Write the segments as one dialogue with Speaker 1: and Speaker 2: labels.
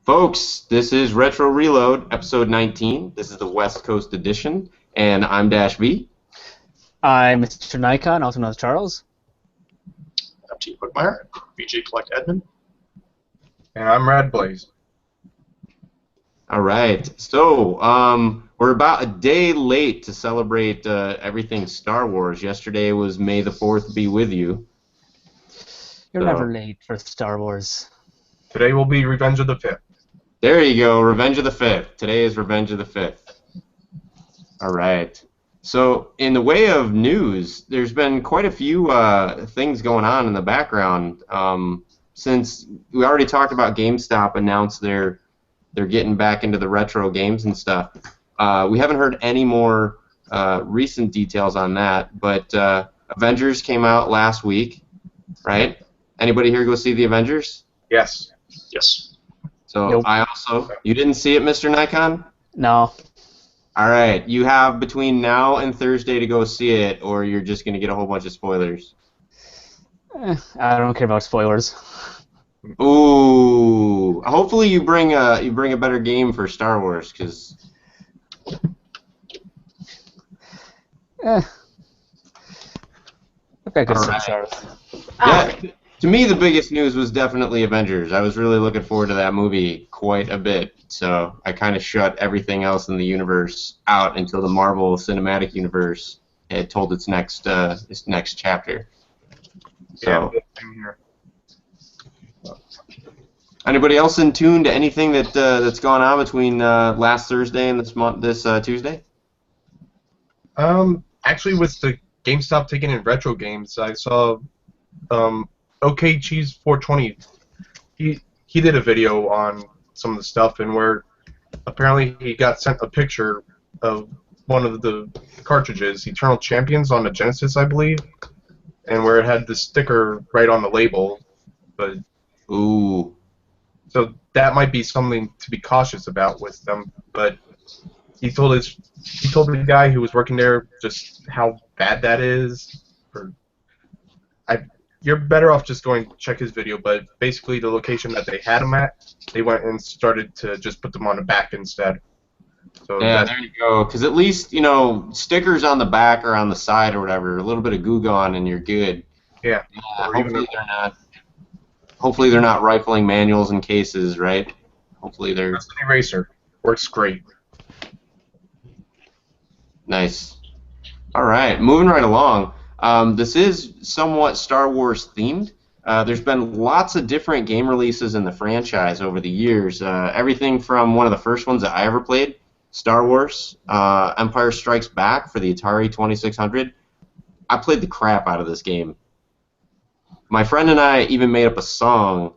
Speaker 1: Folks, this is Retro Reload, episode 19. This is the West Coast edition, and I'm Dash V.
Speaker 2: I'm Mr. Nikon, also known as Charles.
Speaker 3: I'm T. Whitmire, BJ Collect Edmund.
Speaker 4: And I'm Rad Blaze.
Speaker 1: All right, so we're about a day late to celebrate everything Star Wars. Yesterday was May the 4th be with you.
Speaker 2: You're never late for Star Wars.
Speaker 4: Today will be Revenge of the Fifth.
Speaker 1: There you go, Revenge of the 5th. Today is Revenge of the 5th. All right. So, in the way of news, there's been quite a few things going on in the background. Since we already talked about GameStop announced they're getting back into the retro games and stuff. We haven't heard any more recent details on that, but Avengers came out last week, right? Anybody here go see the Avengers?
Speaker 4: Yes.
Speaker 3: Yes.
Speaker 1: So
Speaker 2: Nope.
Speaker 1: You didn't see it, Mr. Nikon?
Speaker 2: No.
Speaker 1: All right, you have between now and Thursday to go see it, or you're just going to get a whole bunch of spoilers.
Speaker 2: I don't care about spoilers.
Speaker 1: Ooh, hopefully you bring a better game for Star Wars, because
Speaker 2: I've got good
Speaker 1: All
Speaker 2: stuff,
Speaker 1: right.
Speaker 2: Charles.
Speaker 1: yeah, to me the biggest news was definitely Avengers. I was really looking forward to that movie quite a bit, so I kind of shut everything else in the universe out until the Marvel Cinematic Universe had told its next chapter. So.
Speaker 4: Yeah, I'm here.
Speaker 1: Anybody else in tune to anything that's gone on between last Thursday and this Tuesday?
Speaker 4: Actually, with the GameStop taking in retro games, I saw OK Cheese 420. He did a video on some of the stuff, and where apparently he got sent a picture of one of the cartridges, Eternal Champions, on the Genesis, I believe, and where it had the sticker right on the label, but.
Speaker 1: Ooh.
Speaker 4: So that might be something to be cautious about with them. But he told the guy who was working there just how bad that is. You're better off just going to check his video. But basically, the location that they had him at, they went and started to just put them on the back instead. So
Speaker 1: Yeah, there you go. Because at least stickers on the back or on the side or whatever, a little bit of Goo Gone and you're good.
Speaker 4: Yeah.
Speaker 1: Hopefully they're not rifling manuals and cases, right? Hopefully they're
Speaker 4: Resident Eraser works great.
Speaker 1: nice. All right, moving right along. This is somewhat Star Wars themed. There's been lots of different game releases in the franchise over the years. Everything from one of the first ones that I ever played, Star Wars, Empire Strikes Back for the Atari 2600. I played the crap out of this game. My friend and I even made up a song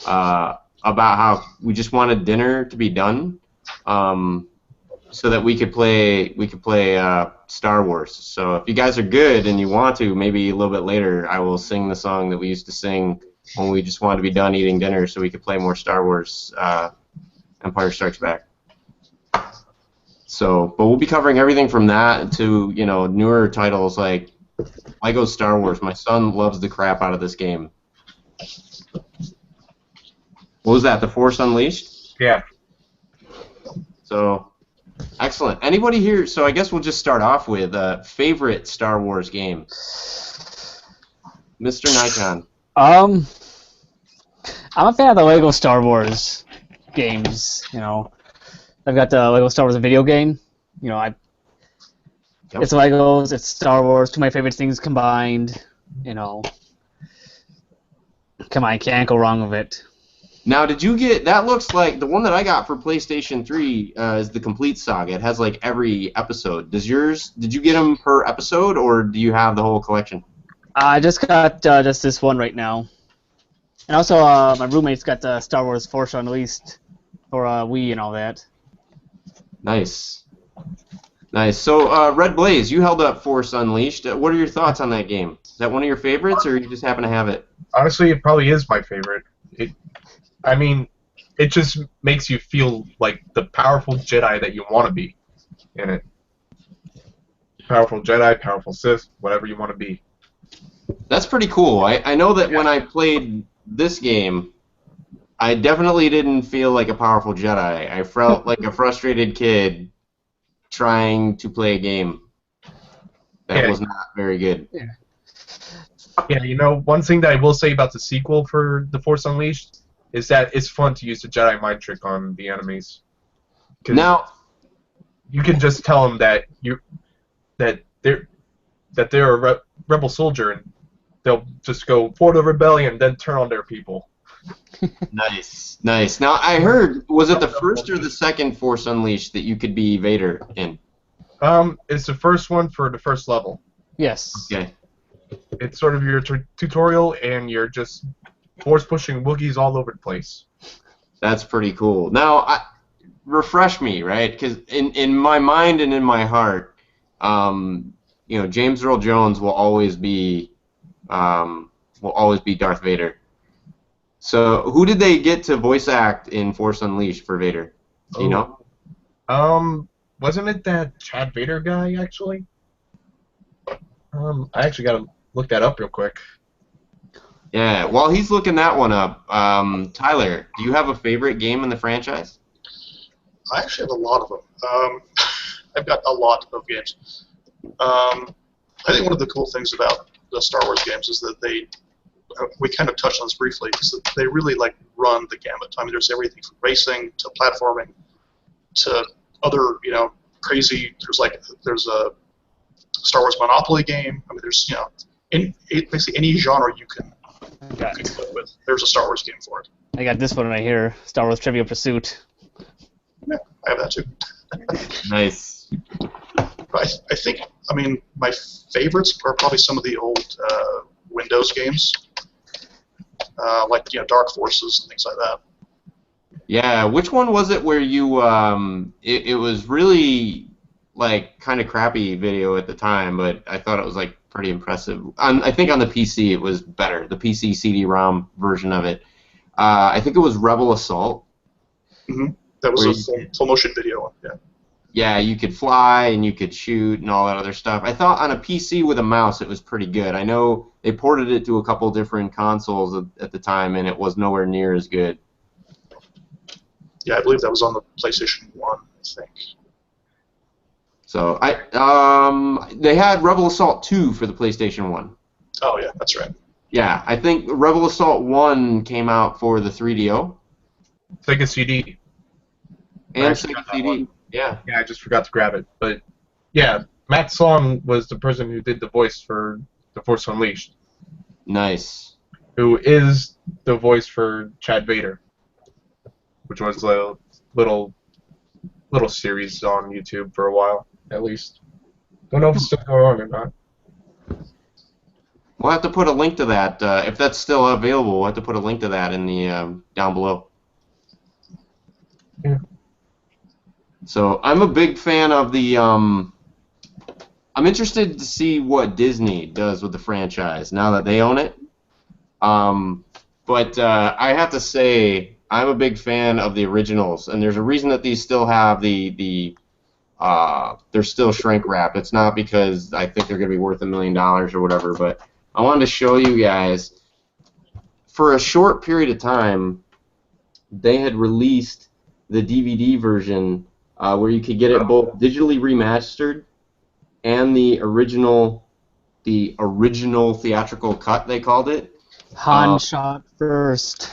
Speaker 1: about how we just wanted dinner to be done, so that we could play Star Wars. So if you guys are good and you want to, maybe a little bit later, I will sing the song that we used to sing when we just wanted to be done eating dinner, so we could play more Star Wars Empire Strikes Back. So, but we'll be covering everything from that to newer titles like Lego Star Wars. My son loves the crap out of this game. What was that? The Force Unleashed?
Speaker 4: Yeah.
Speaker 1: So, excellent. Anybody here? So I guess we'll just start off with favorite Star Wars game. Mr. Nikon.
Speaker 2: I'm a fan of the Lego Star Wars games. I've got the Lego Star Wars video game.
Speaker 1: Yep.
Speaker 2: It's Legos, it's Star Wars, two of my favorite things combined. Come on, can't go wrong with it.
Speaker 1: Now, did you get? That looks like the one that I got for PlayStation 3 is the Complete Saga. It has like every episode. Did you get them per episode, or do you have the whole collection?
Speaker 2: I just got just this one right now. And also, my roommate's got the Star Wars Force Unleashed for Wii and all that.
Speaker 1: Nice. Nice. So, Red Blaze, you held up Force Unleashed. What are your thoughts on that game? Is that one of your favorites, or you just happen to have it?
Speaker 4: Honestly, it probably is my favorite. It just makes you feel like the powerful Jedi that you want to be in it. Powerful Jedi, powerful Sith, whatever you want to be.
Speaker 1: That's pretty cool. I know that when I played this game, I definitely didn't feel like a powerful Jedi. I felt like a frustrated kid trying to play a game that
Speaker 4: Yeah.
Speaker 1: was not very good.
Speaker 4: Yeah, one thing that I will say about the sequel for The Force Unleashed is that it's fun to use the Jedi mind trick on the enemies. Because
Speaker 1: Now,
Speaker 4: you can just tell them that they're a rebel soldier, and they'll just go for the rebellion, then turn on their people.
Speaker 1: nice, nice. Now, I heard, was it the first or the second Force Unleashed that you could be Vader in?
Speaker 4: It's the first one for the first level.
Speaker 2: Yes.
Speaker 1: Okay.
Speaker 4: It's sort of your tutorial, and you're just force pushing Wookiees all over the place.
Speaker 1: That's pretty cool. Now, refresh me, right? Because in my mind and in my heart, James Earl Jones will always be Darth Vader. So, who did they get to voice act in Force Unleashed for Vader? Do you know?
Speaker 4: Wasn't it that Chad Vader guy actually? I actually gotta look that up real quick.
Speaker 1: Yeah. While he's looking that one up, Tyler, do you have a favorite game in the franchise?
Speaker 3: I actually have a lot of them. I've got a lot of games. I think one of the cool things about the Star Wars games is that we kind of touched on this briefly, is that they really run the gamut. I mean, there's everything from racing to platforming to other, crazy. There's a Star Wars Monopoly game. I mean, there's basically any genre you can play with. There's a Star Wars game for it.
Speaker 2: I got this one right here, Star Wars Trivia Pursuit.
Speaker 3: Yeah, I have that too.
Speaker 1: Nice.
Speaker 3: I think, my favorites are probably some of the old Windows games, like Dark Forces and things like that.
Speaker 1: Yeah, which one was it where you it was really kind of crappy video at the time, but I thought it was pretty impressive. I think on the PC it was better, the PC CD-ROM version of it. I think it was Rebel Assault.
Speaker 3: Mm-hmm. That was a full motion video. Yeah.
Speaker 1: Yeah, you could fly and you could shoot and all that other stuff. I thought on a PC with a mouse it was pretty good. I know they ported it to a couple different consoles at the time, and it was nowhere near as good.
Speaker 3: Yeah, I believe that was on the PlayStation 1, I think.
Speaker 1: So they had Rebel Assault 2 for the PlayStation 1.
Speaker 3: Oh yeah, that's right.
Speaker 1: Yeah, I think Rebel Assault 1 came out for the 3DO.
Speaker 4: Sega CD.
Speaker 1: And Sega CD. Yeah.
Speaker 4: Yeah, I just forgot to grab it. But yeah, Matt Song was the person who did the voice for The Force Unleashed.
Speaker 1: Nice.
Speaker 4: Who is the voice for Chad Vader, which was a little series on YouTube for a while, at least. Don't know if it's still going on or not.
Speaker 1: We'll have to put a link to that. If that's still available, we'll have to put a link to that in the down below.
Speaker 4: Yeah.
Speaker 1: So I'm a big fan of the. I'm interested to see what Disney does with the franchise now that they own it. But I have to say I'm a big fan of the originals, and there's a reason that these still have they're still shrink wrap. It's not because I think they're going to be worth $1 million or whatever, but I wanted to show you guys. For a short period of time, they had released the DVD version where you could get it both digitally remastered and the original theatrical cut, they called it.
Speaker 2: Han shot first.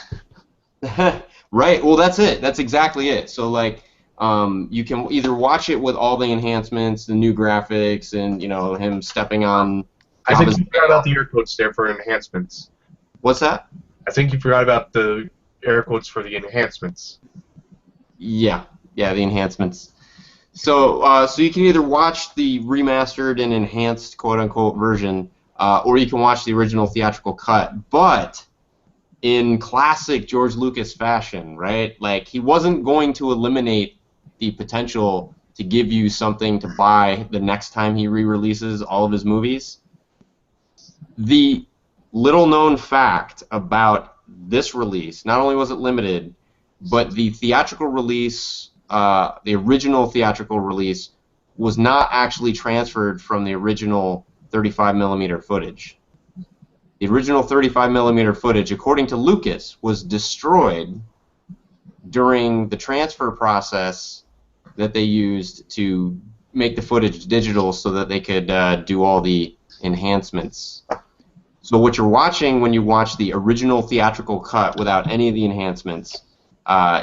Speaker 1: Right. Well, that's it. That's exactly it. So you can either watch it with all the enhancements, the new graphics, and him stepping on.
Speaker 4: I think you forgot about the air quotes there for enhancements.
Speaker 1: What's that?
Speaker 4: I think you forgot about the air quotes for the enhancements.
Speaker 1: Yeah, the enhancements. So you can either watch the remastered and enhanced quote-unquote version, or you can watch the original theatrical cut. But in classic George Lucas fashion, right? He wasn't going to eliminate the potential to give you something to buy the next time he re-releases all of his movies. The little-known fact about this release, not only was it limited, but the theatrical release, the original theatrical release, was not actually transferred from the original 35mm footage. The original 35mm footage, according to Lucas, was destroyed during the transfer process that they used to make the footage digital so that they could do all the enhancements. So what you're watching when you watch the original theatrical cut without any of the enhancements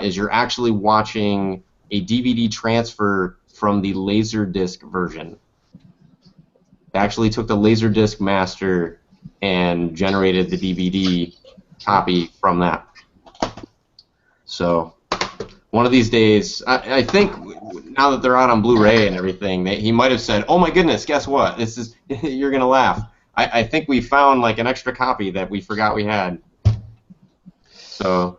Speaker 1: is you're actually watching a DVD transfer from the Laserdisc version. They actually took the Laserdisc master and generated the DVD copy from that. So one of these days, I think now that they're out on Blu-ray and everything, he might have said, "Oh my goodness, guess what? This is you're gonna laugh. I think we found like an extra copy that we forgot we had." So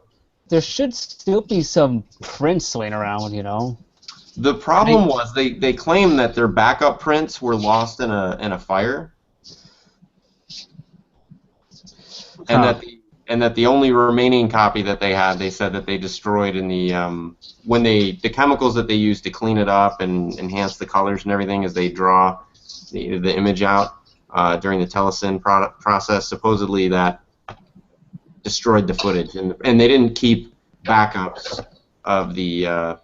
Speaker 2: There should still be some prints laying around, you know.
Speaker 1: the problem was they claimed that their backup prints were lost in a fire, and that the only remaining copy that they had, they said that they destroyed in the when the chemicals that they used to clean it up and enhance the colors and everything as they draw the image out during the telesyn process. Supposedly that destroyed the footage, and they didn't keep backups of the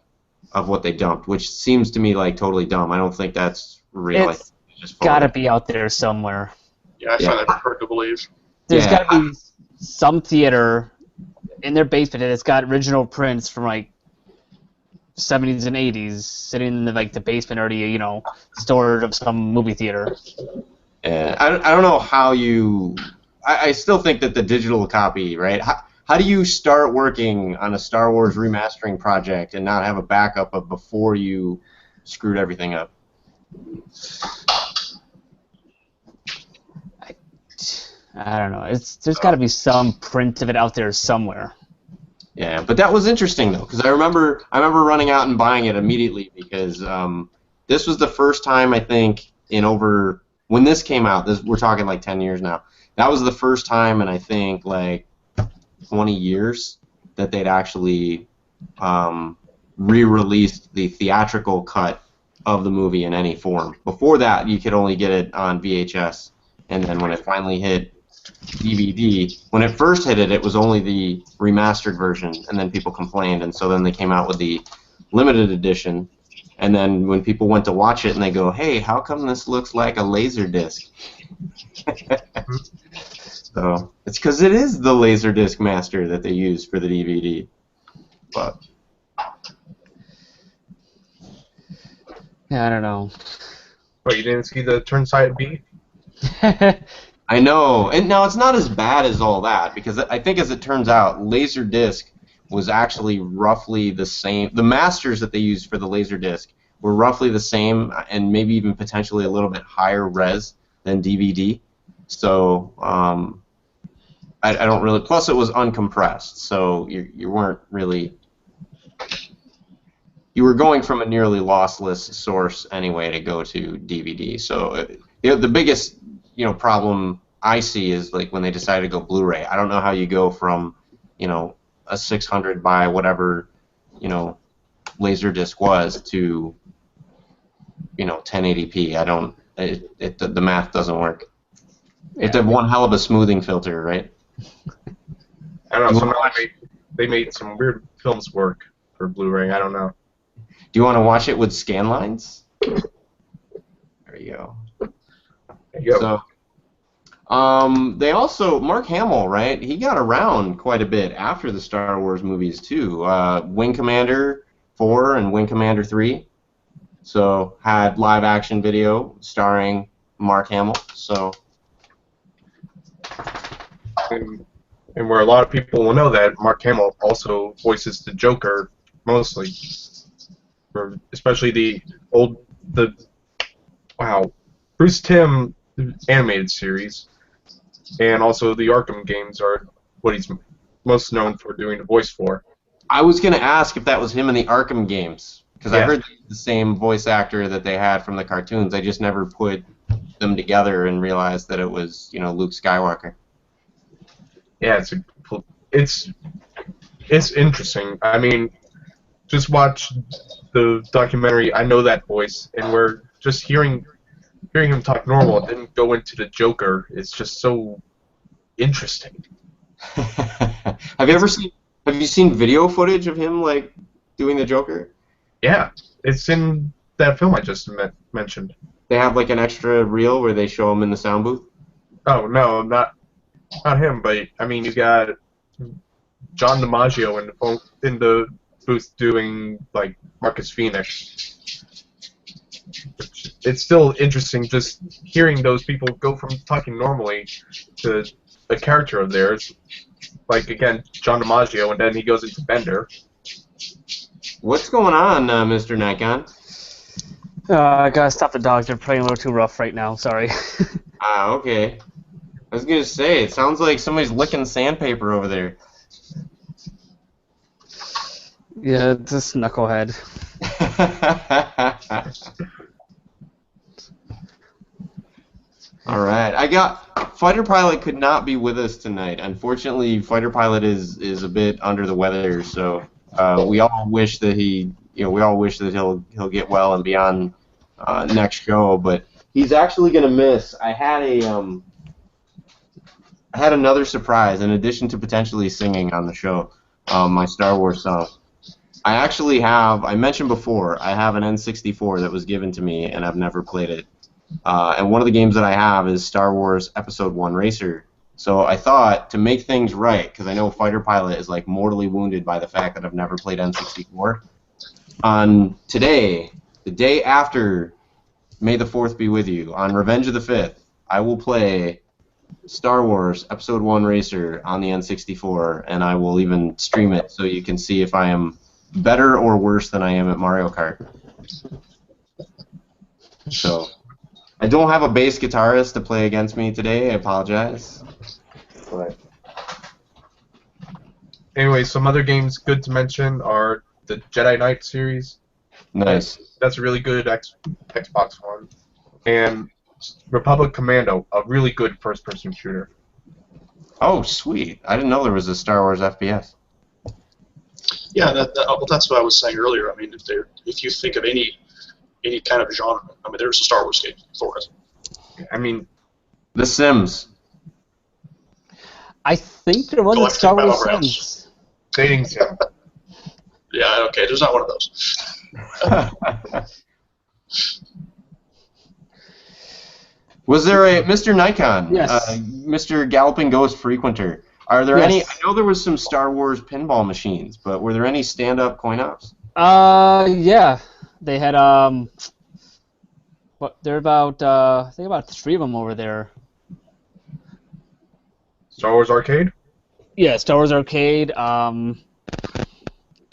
Speaker 1: of what they dumped, which seems to me like totally dumb. I don't think that's real.
Speaker 2: It's gotta be out there somewhere.
Speaker 3: Yeah, I find that hard to believe.
Speaker 2: There's
Speaker 1: Yeah.
Speaker 2: gotta be some theater in their basement that's got original prints from like 70s and 80s sitting in the basement already, you know, stored of some movie theater.
Speaker 1: I don't know how you. I still think that the digital copy, right? How do you start working on a Star Wars remastering project and not have a backup of before you screwed everything up?
Speaker 2: I don't know. There's got to be some print of it out there somewhere.
Speaker 1: Yeah, but that was interesting though, because I remember running out and buying it immediately because this was the first time I think in over when this came out. We're talking like 10 years now. That was the first time in I think like 20 years that they'd actually re-released the theatrical cut of the movie in any form. Before that, you could only get it on VHS, and then when it finally hit DVD, when it first hit it, it was only the remastered version, and then people complained, and so then they came out with the limited edition, and then when people went to watch it and they go, "Hey, how come this looks like a Laserdisc?" So it's because it is the Laserdisc master that they use for the DVD. But
Speaker 2: Yeah, I don't know.
Speaker 4: But you didn't see the Turnside B?
Speaker 1: I know, and now it's not as bad as all that because I think, as it turns out, Laserdisc was actually roughly the same. The masters that they used for the Laserdisc were roughly the same, and maybe even potentially a little bit higher res than DVD. So I don't really. Plus, it was uncompressed, so you weren't really. You were going from a nearly lossless source anyway to go to DVD. So the biggest problem I see is like when they decided to go Blu-ray. I don't know how you go from a 600 by whatever Laserdisc was to 1080p. I don't. The math doesn't work. You have to have one hell of a smoothing filter, right?
Speaker 4: I don't know. Somehow they made some weird films work for Blu-ray. I don't know.
Speaker 1: Do you want to watch it with scan lines? There you go.
Speaker 4: There you go.
Speaker 1: So, they also Mark Hamill, right? He got around quite a bit after the Star Wars movies too. Wing Commander 4 and Wing Commander 3. So had live action video starring Mark Hamill. So.
Speaker 4: And where a lot of people will know that Mark Hamill also voices the Joker mostly, especially the Bruce Timm animated series, and also the Arkham games are what he's most known for doing the voice for.
Speaker 1: I was gonna ask if that was him in the Arkham games because I
Speaker 4: Yeah.
Speaker 1: heard the same voice actor that they had from the cartoons. I just never put them together and realized that it was Luke Skywalker.
Speaker 4: Yeah, it's interesting. I mean, just watch the documentary. I know that voice, and we're just hearing him talk normal and then go into the Joker. It's just so interesting.
Speaker 1: Have you ever Have you seen video footage of him like doing the Joker?
Speaker 4: Yeah, it's in that film I just mentioned.
Speaker 1: They have like an extra reel where they show him in the sound booth.
Speaker 4: Oh no, not him, but I mean you got John DiMaggio in the booth doing like Marcus Phoenix. It's still interesting just hearing those people go from talking normally to a character of theirs. Like again, John DiMaggio, and then he goes into Bender.
Speaker 1: What's going on, Mr. Nikon?
Speaker 2: I gotta stop the dogs. They're playing a little too rough right now. Sorry.
Speaker 1: Ah, okay. I was gonna say, it sounds like somebody's licking sandpaper over there.
Speaker 2: Yeah, it's this knucklehead.
Speaker 1: All right, Fighter Pilot could not be with us tonight. Unfortunately, Fighter Pilot is a bit under the weather, so we all wish that he'll get well and be on next show. But he's actually gonna miss. I had another surprise in addition to potentially singing on the show, my Star Wars song. I mentioned before, I have an N64 that was given to me, and I've never played it. And one of the games that I have is Star Wars Episode 1 Racer. So I thought, to make things right, because I know Fighter Pilot is like mortally wounded by the fact that I've never played N64, on today, the day after May the 4th be with you, on Revenge of the 5th, I will play Star Wars Episode 1 Racer on the N64, and I will even stream it so you can see if I am better or worse than I am at Mario Kart. So, I don't have a bass guitarist to play against me today, I apologize. But
Speaker 4: Anyway, some other games good to mention are the Jedi Knight series.
Speaker 1: nice.
Speaker 4: That's a really good Xbox one. And Republic Commando, a really good first-person shooter.
Speaker 1: Oh, sweet. I didn't know there was a Star Wars FPS.
Speaker 3: Yeah, well, that's what I was saying earlier. I mean, if you think of any kind of genre, I mean, there's a Star Wars game for it.
Speaker 4: I mean,
Speaker 1: The Sims.
Speaker 2: I think there was a
Speaker 3: Galactic
Speaker 2: Star Wars
Speaker 3: Battlegrounds.
Speaker 2: Sims.
Speaker 4: dating sim.
Speaker 3: Yeah, okay, there's not one of those.
Speaker 1: Was there a Mr. Nikon?
Speaker 2: Yes.
Speaker 1: Mr. Galloping Ghost Frequenter. Are there any?
Speaker 2: Yes.
Speaker 1: I know there was some Star Wars pinball machines, but were there any stand-up coin-ops?
Speaker 2: Yeah. They had they're about I think about 3 of them over there.
Speaker 4: Star Wars Arcade?
Speaker 2: Yeah, Star Wars Arcade.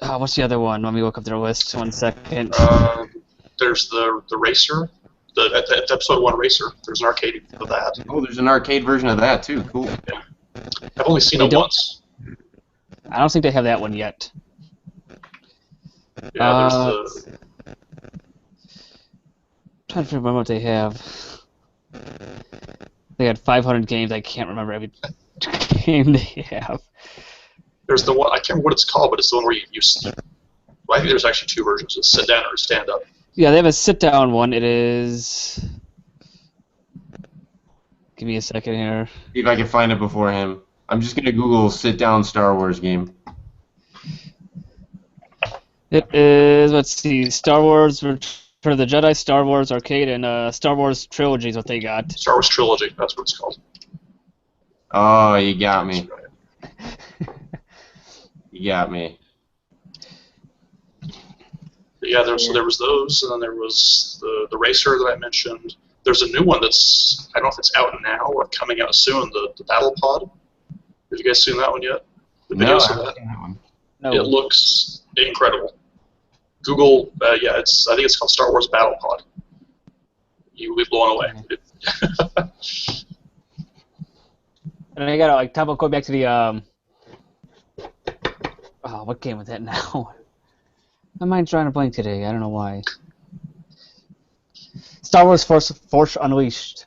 Speaker 2: What's the other one? Let me look up their list. 1 second.
Speaker 3: There's the Racer, the Episode 1 Racer. There's an arcade of that.
Speaker 1: Oh, there's an arcade version of that too. Cool.
Speaker 3: I've only seen
Speaker 2: They
Speaker 3: it
Speaker 2: don't-
Speaker 3: once.
Speaker 2: I don't think they have that one yet.
Speaker 3: Yeah, there's the.
Speaker 2: Trying to remember what they have. They had 500 games. I can't remember every game they have.
Speaker 3: There's the one, I can't remember what it's called, but it's the one where you well, I think there's actually 2 versions, it's sit down or stand up.
Speaker 2: Yeah, they have a sit-down one. It is. Give me a second here.
Speaker 1: See if I can find it before him. I'm just gonna Google sit-down Star Wars game.
Speaker 2: It is. Let's see. Star Wars Return of the Jedi, Star Wars Arcade, and Star Wars Trilogy is what they got.
Speaker 3: Star Wars Trilogy, that's what it's called.
Speaker 1: Oh, you got me. You got me.
Speaker 3: But yeah, there was those, and then there was the Racer that I mentioned. There's a new one that's, I don't know if it's out now or coming out soon, the Battle Pod. Have you guys seen that one yet? The
Speaker 1: No,
Speaker 3: videos
Speaker 1: I
Speaker 3: of
Speaker 1: haven't
Speaker 3: that?
Speaker 1: seen that one.
Speaker 2: No.
Speaker 3: It looks incredible. Google, I think it's called Star Wars Battle Pod. You will be blown away.
Speaker 2: And I gotta go back to the what game was that now? My mind's drawing a blank today. I don't know why. Star Wars Force Unleashed.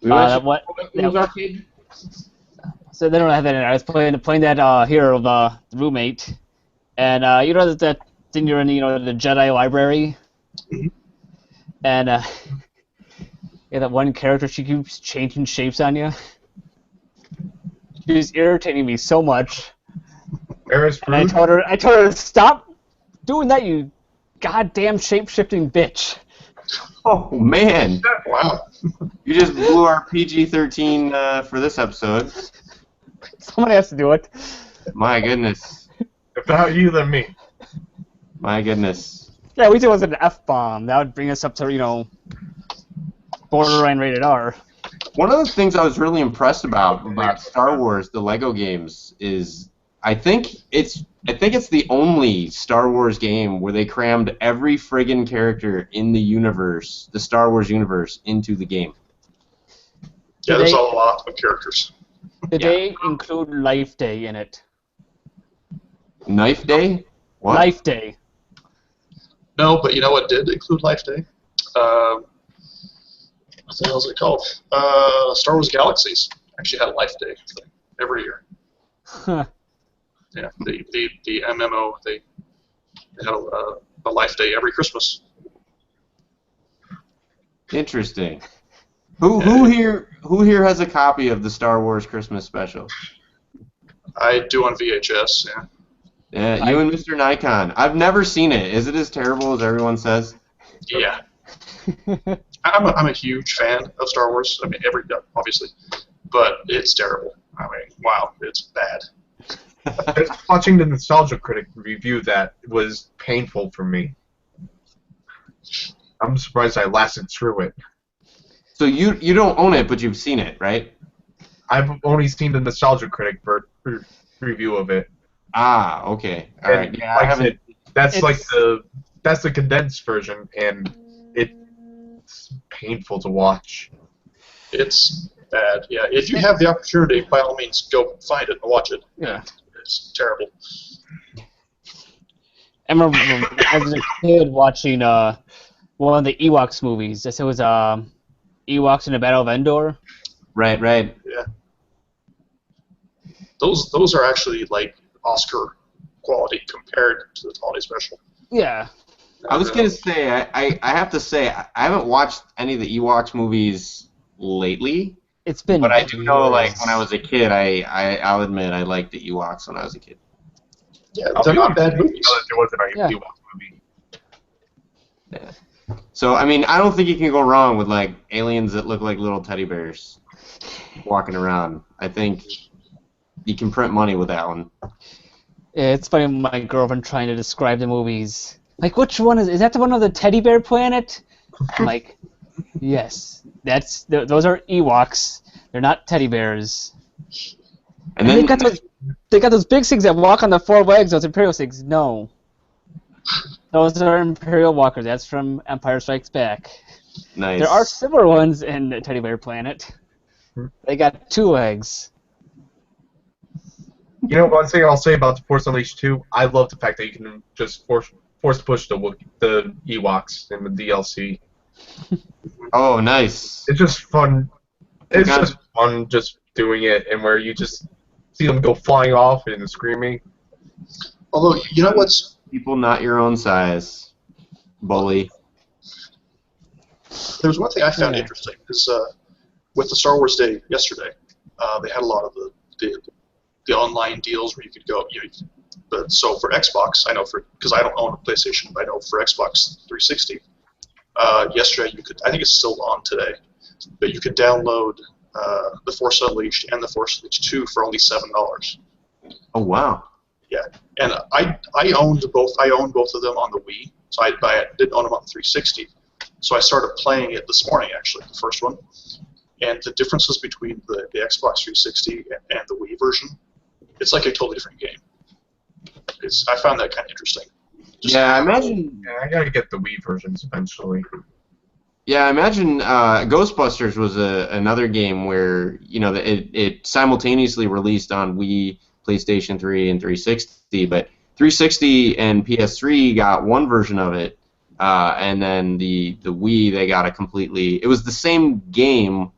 Speaker 2: What?
Speaker 1: Who's arcade?
Speaker 2: So they don't have that in there. I was playing that here of the roommate, and you know that thing you're in, the Jedi library, and yeah, that one character, she keeps changing shapes on you. She's irritating me so much.
Speaker 4: Eris
Speaker 2: And I
Speaker 4: Brood?
Speaker 2: told her to stop doing that, you goddamn shape-shifting bitch.
Speaker 1: Oh man,
Speaker 3: Wow.
Speaker 1: you just blew our PG-13 for this episode.
Speaker 2: Someone has to do it.
Speaker 1: My goodness,
Speaker 4: If not you, then me.
Speaker 1: my goodness.
Speaker 2: Yeah, we do it was an F-bomb. That would bring us up to, borderline rated R.
Speaker 1: One of the things I was really impressed about Star Wars, the Lego games, is I think it's the only Star Wars game where they crammed every friggin' character in the universe, the Star Wars universe, into the game.
Speaker 3: Yeah, there's a lot of characters.
Speaker 2: Did
Speaker 1: Yeah.
Speaker 2: they include Life Day in it?
Speaker 1: Knife Day? What?
Speaker 2: Life Day.
Speaker 3: No, but you know what did include Life Day? What the hell is it called? Star Wars Galaxies actually had a Life Day thing every year.
Speaker 2: Huh.
Speaker 3: Yeah, the MMO, they had a Life Day every Christmas.
Speaker 1: Interesting. Who here has a copy of the Star Wars Christmas special?
Speaker 3: I do on VHS, yeah.
Speaker 1: Yeah, you and Mr. Nikon. I've never seen it. Is it as terrible as everyone says?
Speaker 3: Yeah. I'm a huge fan of Star Wars. I mean, obviously, but it's terrible. I mean, wow, it's bad.
Speaker 4: Just watching the Nostalgia Critic review that was painful for me. I'm surprised I lasted through it.
Speaker 1: So you don't own it, but you've seen it, right?
Speaker 4: I've only seen the Nostalgia Critic review of it.
Speaker 1: Ah, okay. All right.
Speaker 4: And
Speaker 1: Yeah,
Speaker 4: like
Speaker 1: I haven't.
Speaker 4: that's the condensed version, and it's painful to watch.
Speaker 3: It's bad. Yeah, if you have the opportunity, by all means, go find it and watch it.
Speaker 2: Yeah.
Speaker 3: It's terrible.
Speaker 2: I remember when I was a kid watching one of the Ewoks movies. It was Ewoks in the Battle of Endor.
Speaker 1: Right.
Speaker 3: Yeah. Those are actually like Oscar quality compared to the holiday special.
Speaker 2: Yeah.
Speaker 1: I was gonna say I have to say I haven't watched any of the Ewoks movies lately,
Speaker 2: It's been.
Speaker 1: but I do know
Speaker 2: years.
Speaker 1: like when I was a kid, I'll admit I liked the Ewoks when I was a kid.
Speaker 3: Yeah, they're not bad movies.
Speaker 4: It wasn't a
Speaker 2: Yeah.
Speaker 4: Ewok movie.
Speaker 1: Yeah. So I mean I don't think you can go wrong with like aliens that look like little teddy bears walking around. I think you can print money with that one.
Speaker 2: Yeah, it's funny. My girlfriend trying to describe the movies. Like, which one is that? The one on the teddy bear planet? I'm like, yes, those are Ewoks. They're not teddy bears.
Speaker 1: And
Speaker 2: And
Speaker 1: then
Speaker 2: they got those big things that walk on the four legs. Those Imperial things. No, those are Imperial walkers. That's from Empire Strikes Back.
Speaker 1: nice.
Speaker 2: There are similar ones in the Teddy Bear Planet. They got two legs.
Speaker 4: You know, one thing I'll say about The Force Unleashed 2, I love the fact that you can just force push the Ewoks in the DLC.
Speaker 1: Oh, nice.
Speaker 4: It's just fun. It's
Speaker 1: got-
Speaker 4: just fun just doing it, and where you just see them go flying off and screaming.
Speaker 3: Although, you know what's
Speaker 1: People not your own size. Bully.
Speaker 3: there was one thing I found
Speaker 2: Yeah.
Speaker 3: interesting is with the Star Wars Day yesterday, they had a lot of the online deals where you could go. But so for Xbox, I know because I don't own a PlayStation, but I know for Xbox 360, yesterday you could. I think it's still on today, but you could download The Force Unleashed and The Force Unleashed 2 for only $7.
Speaker 1: Oh wow.
Speaker 3: Yeah, and I owned both. I owned both of them on the Wii, so I didn't own them on the 360. So I started playing it this morning, actually, the first one, and the differences between the Xbox 360 and the Wii version, it's like a totally different game. I found that kind of interesting.
Speaker 1: Yeah, I imagine.
Speaker 4: Yeah, I gotta get the Wii versions eventually.
Speaker 1: Yeah, I imagine Ghostbusters was another game where it simultaneously released on Wii, PlayStation 3, and 360, but 360 and PS3 got one version of it, and then the Wii they got a completely. It was the same game,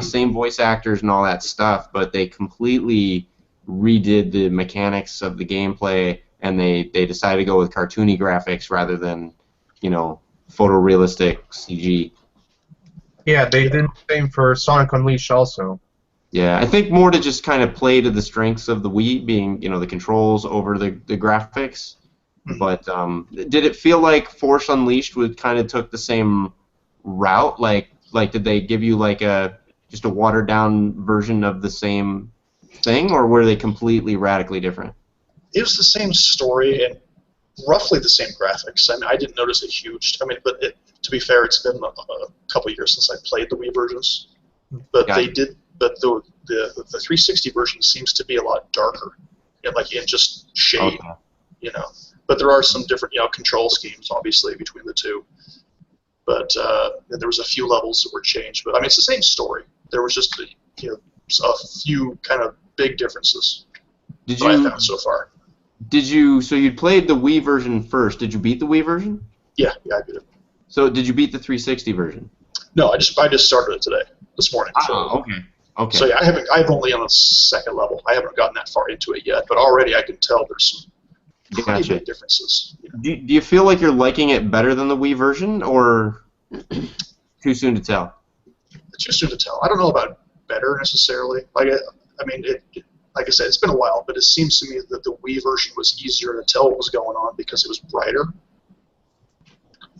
Speaker 1: same voice actors and all that stuff, but they completely redid the mechanics of the gameplay, and they decided to go with cartoony graphics rather than photorealistic CG.
Speaker 4: Yeah, they did the same for Sonic Unleashed also.
Speaker 1: Yeah, I think more to just kind of play to the strengths of the Wii, being the controls over the graphics. But did it feel like Force Unleashed would kind of took the same route? Like did they give you like just a watered down version of the same thing, or were they completely radically different?
Speaker 3: It was the same story and roughly the same graphics. I mean, I didn't notice a huge. I mean, but to be fair, it's been a couple of years since I played the Wii versions. But
Speaker 1: Gotcha.
Speaker 3: they did. But the 360 version seems to be a lot darker, like in just shade,
Speaker 1: Okay.
Speaker 3: But there are some different, control schemes, obviously, between the two. But there was a few levels that were changed. But I mean, it's the same story. There was just a few kind of big differences
Speaker 1: Did
Speaker 3: that I
Speaker 1: you
Speaker 3: found so far.
Speaker 1: so you played the Wii version first? Did you beat the Wii version?
Speaker 3: Yeah, I did it.
Speaker 1: So did you beat the 360 version?
Speaker 3: No, I just started it today, this morning.
Speaker 1: Okay. Okay.
Speaker 3: So yeah, I've only on the second level. I haven't gotten that far into it yet, but already I can tell there's some pretty
Speaker 1: Gotcha.
Speaker 3: big differences.
Speaker 1: Do you feel like you're liking it better than the Wii version, or too soon to tell?
Speaker 3: It's too soon to tell. I don't know about better necessarily. Like I mean, like I said, it's been a while, but it seems to me that the Wii version was easier to tell what was going on because it was brighter.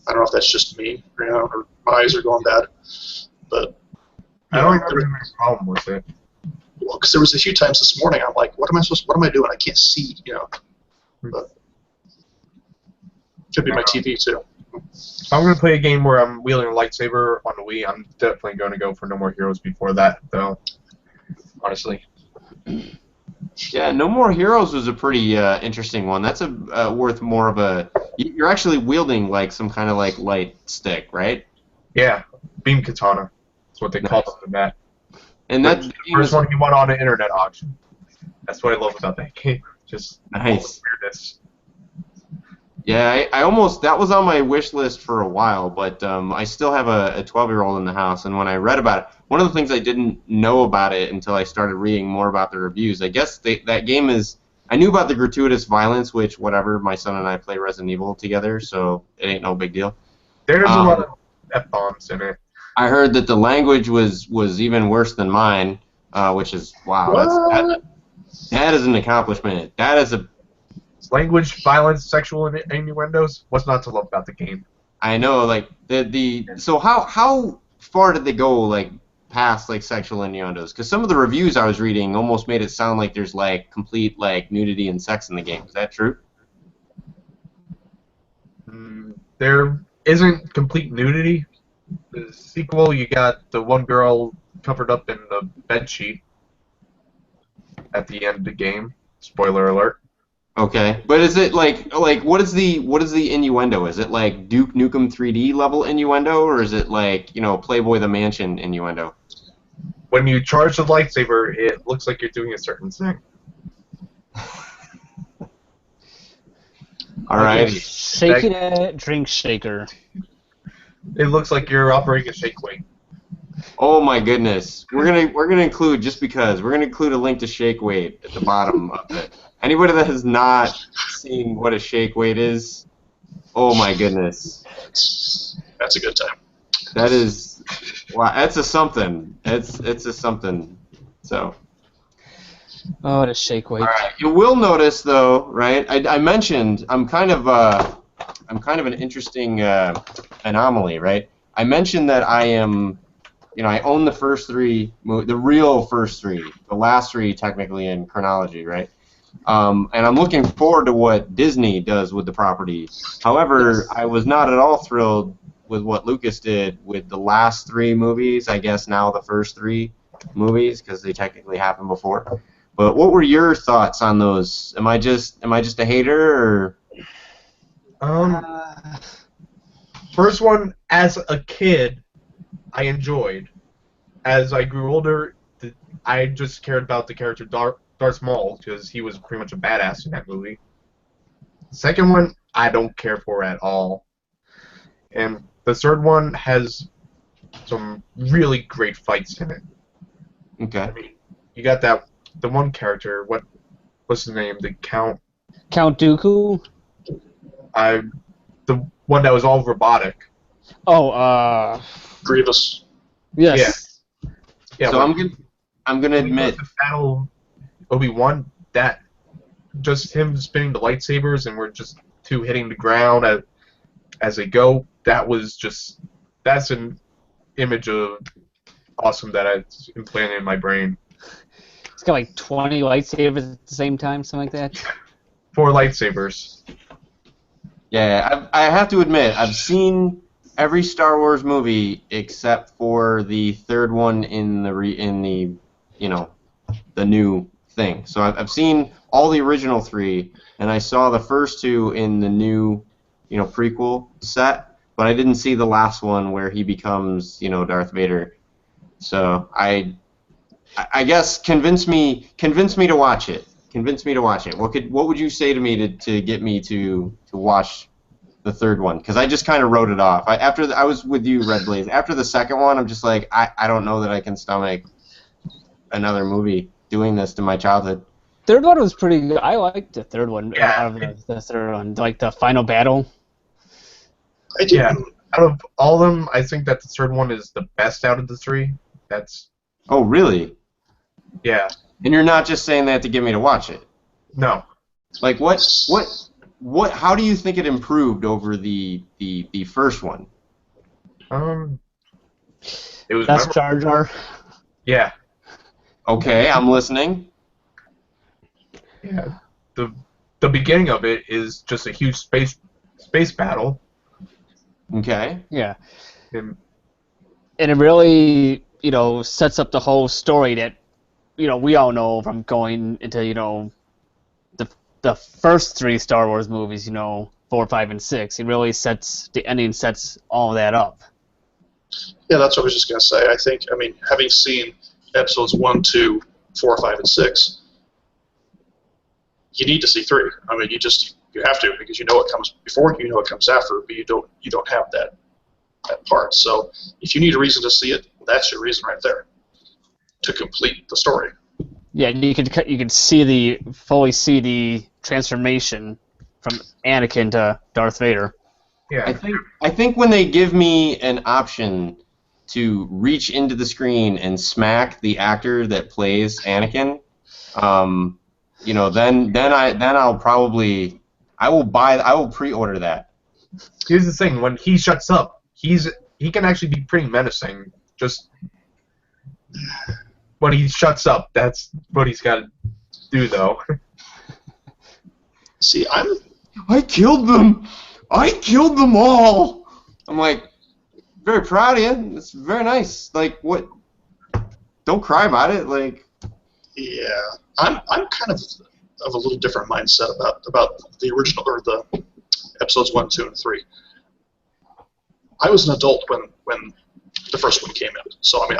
Speaker 3: I don't know if that's just me, or my eyes are going bad, but
Speaker 4: I don't remember having a problem with it.
Speaker 3: well, because there was a few times this morning I'm like, what am I doing? I can't see, But could be my TV too.
Speaker 4: If I'm going to play a game where I'm wielding a lightsaber on the Wii, I'm definitely going to go for No More Heroes before that, though. Honestly.
Speaker 1: Yeah, No More Heroes was a pretty interesting one. That's worth more of a. You're actually wielding like some kind of like light stick, right?
Speaker 4: Yeah, Beam Katana. That's what they call it in that.
Speaker 1: And that
Speaker 4: The first one he won on an internet auction. That's what I love about that game. Just
Speaker 1: nice.
Speaker 4: weirdness.
Speaker 1: Yeah, I almost that was on my wish list for a while, but I still have a 12-year-old in the house, and when I read about it, one of the things I didn't know about it until I started reading more about the reviews. I guess that game is. I knew about the gratuitous violence, which whatever. My son and I play Resident Evil together, so it ain't no big deal.
Speaker 4: There's a lot of F-bombs in it.
Speaker 1: I heard that the language was even worse than mine, which is wow. That is an accomplishment. That is a.
Speaker 4: Language, violence, sexual innuendos. What's not to love about the game?
Speaker 1: I know, like So how far did they go, like past like sexual innuendos? Because some of the reviews I was reading almost made it sound like there's like complete like nudity and sex in the game. Is that true?
Speaker 4: There isn't complete nudity. The sequel, you got the one girl covered up in the bedsheet at the end of the game. Spoiler alert.
Speaker 1: Okay, but is it like what is the innuendo? Is it like Duke Nukem 3D level innuendo, or is it like Playboy the Mansion innuendo?
Speaker 4: When you charge the lightsaber, it looks like you're doing a certain thing.
Speaker 1: All right.
Speaker 2: Shaking it, drink shaker.
Speaker 4: It looks like you're operating a shake weight.
Speaker 1: Oh my goodness, we're gonna include we're gonna include a link to Shake Weight at the bottom of it. Anybody that has not seen what a shake weight is, oh my goodness.
Speaker 3: That's a good time.
Speaker 1: That is, wow, that's a something. It's a something. So.
Speaker 2: Oh, the shake weight.
Speaker 1: All right. You will notice though, right? I mentioned I'm kind of an interesting anomaly, right? I mentioned that I am. I own the first three, the real first three, the last three technically in chronology, right? And I'm looking forward to what Disney does with the property. However, I was not at all thrilled with what Lucas did with the last three movies. I guess now the first three movies because they technically happened before. But what were your thoughts on those? Am I just a hater or?
Speaker 4: First one, as a kid, I enjoyed. As I grew older, I just cared about the character Darth Maul because he was pretty much a badass in that movie. Second one, I don't care for at all. And the third one has some really great fights in it.
Speaker 1: Okay.
Speaker 4: I mean, you got the one character, what's his name? The Count
Speaker 2: Dooku?
Speaker 4: The one that was all robotic.
Speaker 2: Oh,
Speaker 3: Grievous.
Speaker 2: yes.
Speaker 4: Yeah,
Speaker 1: so I'm gonna
Speaker 4: when he goes
Speaker 1: admit,
Speaker 4: to battle Obi-Wan, that just him spinning the lightsabers and we're just two hitting the ground as they go. That's an image of awesome that I've implanted in my brain.
Speaker 2: It's got like 20 lightsabers at the same time, something like that.
Speaker 4: 4 lightsabers.
Speaker 1: yeah, I have to admit, I've seen every Star Wars movie except for the third one in the you know, the new thing. So I've seen all the original 3, and I saw the first 2 in the new, prequel set, but I didn't see the last one where he becomes, Darth Vader. So I guess convince me to watch it. Convince me to watch it. What would you say to me to get me to watch the third one? Because I just kind of wrote it off. I was with you, Red Blaze. After the second one, I'm just like, I don't know that I can stomach another movie doing this to my childhood.
Speaker 2: Third one was pretty good. I liked the third one.
Speaker 4: Yeah.
Speaker 2: The third one, like the final battle.
Speaker 3: I didn't.
Speaker 4: Yeah. Out of all of them, I think that the third one is the best out of the 3. That's
Speaker 1: Oh, really?
Speaker 4: yeah.
Speaker 1: And you're not just saying that to get me to watch it.
Speaker 4: No.
Speaker 1: Like what? How do you think it improved over the first one?
Speaker 4: It was
Speaker 2: That's
Speaker 4: memorable.
Speaker 2: Jar Jar.
Speaker 4: Yeah.
Speaker 1: Okay, I'm listening.
Speaker 4: Yeah. The beginning of it is just a huge space battle.
Speaker 1: Okay.
Speaker 2: Yeah.
Speaker 4: And
Speaker 2: And it really, sets up the whole story that, we all know from going into, the first 3 Star Wars movies, 4, 5, and 6. It really the ending sets all that up.
Speaker 3: Yeah, that's what I was just going to say. I mean, having seen episodes 1, 2, 4, 5, and 6, you need to see 3. I mean, you have to, because you know what comes before, you know what comes after, but you don't have that part. So if you need a reason to see it, that's your reason right there to complete the story.
Speaker 2: Yeah, you could fully see the transformation from Anakin to Darth Vader.
Speaker 4: yeah.
Speaker 1: I think when they give me an option to reach into the screen and smack the actor that plays Anakin, then I will pre-order that.
Speaker 4: Here's the thing: when he shuts up, he can actually be pretty menacing. Just when he shuts up, that's what he's got to do, though.
Speaker 3: See,
Speaker 1: I killed them. I killed them all. I'm like, very proud of you. It's very nice. Like, what? Don't cry about it. Like,
Speaker 3: yeah, I'm kind of a little different mindset about the original, or the episodes 1, 2, and 3. I was an adult when the first one came out, so I mean,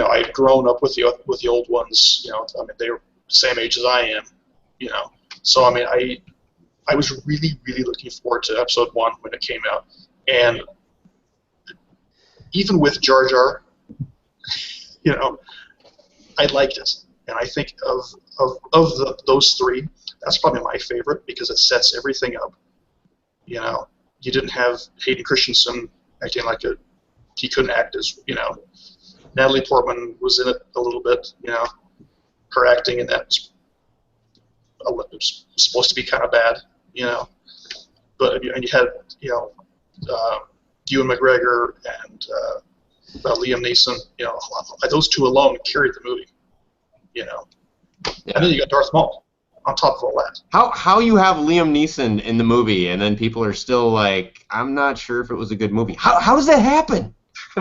Speaker 3: I'd grown up with the old ones. I mean, they were the same age as I am. So I mean, I was really, really looking forward to episode 1 when it came out, and even with Jar Jar, I liked it, and I think of those 3, that's probably my favorite because it sets everything up. You didn't have Hayden Christensen acting like he couldn't act as Natalie Portman was in it a little bit. Her acting in that was supposed to be kind of bad. But and you had Ewan McGregor and Liam Neeson. Those 2 alone carried the movie.
Speaker 1: Yeah.
Speaker 3: And then you got Darth Maul on top of all that.
Speaker 1: How you have Liam Neeson in the movie and then people are still like, I'm not sure if it was a good movie. How does that happen?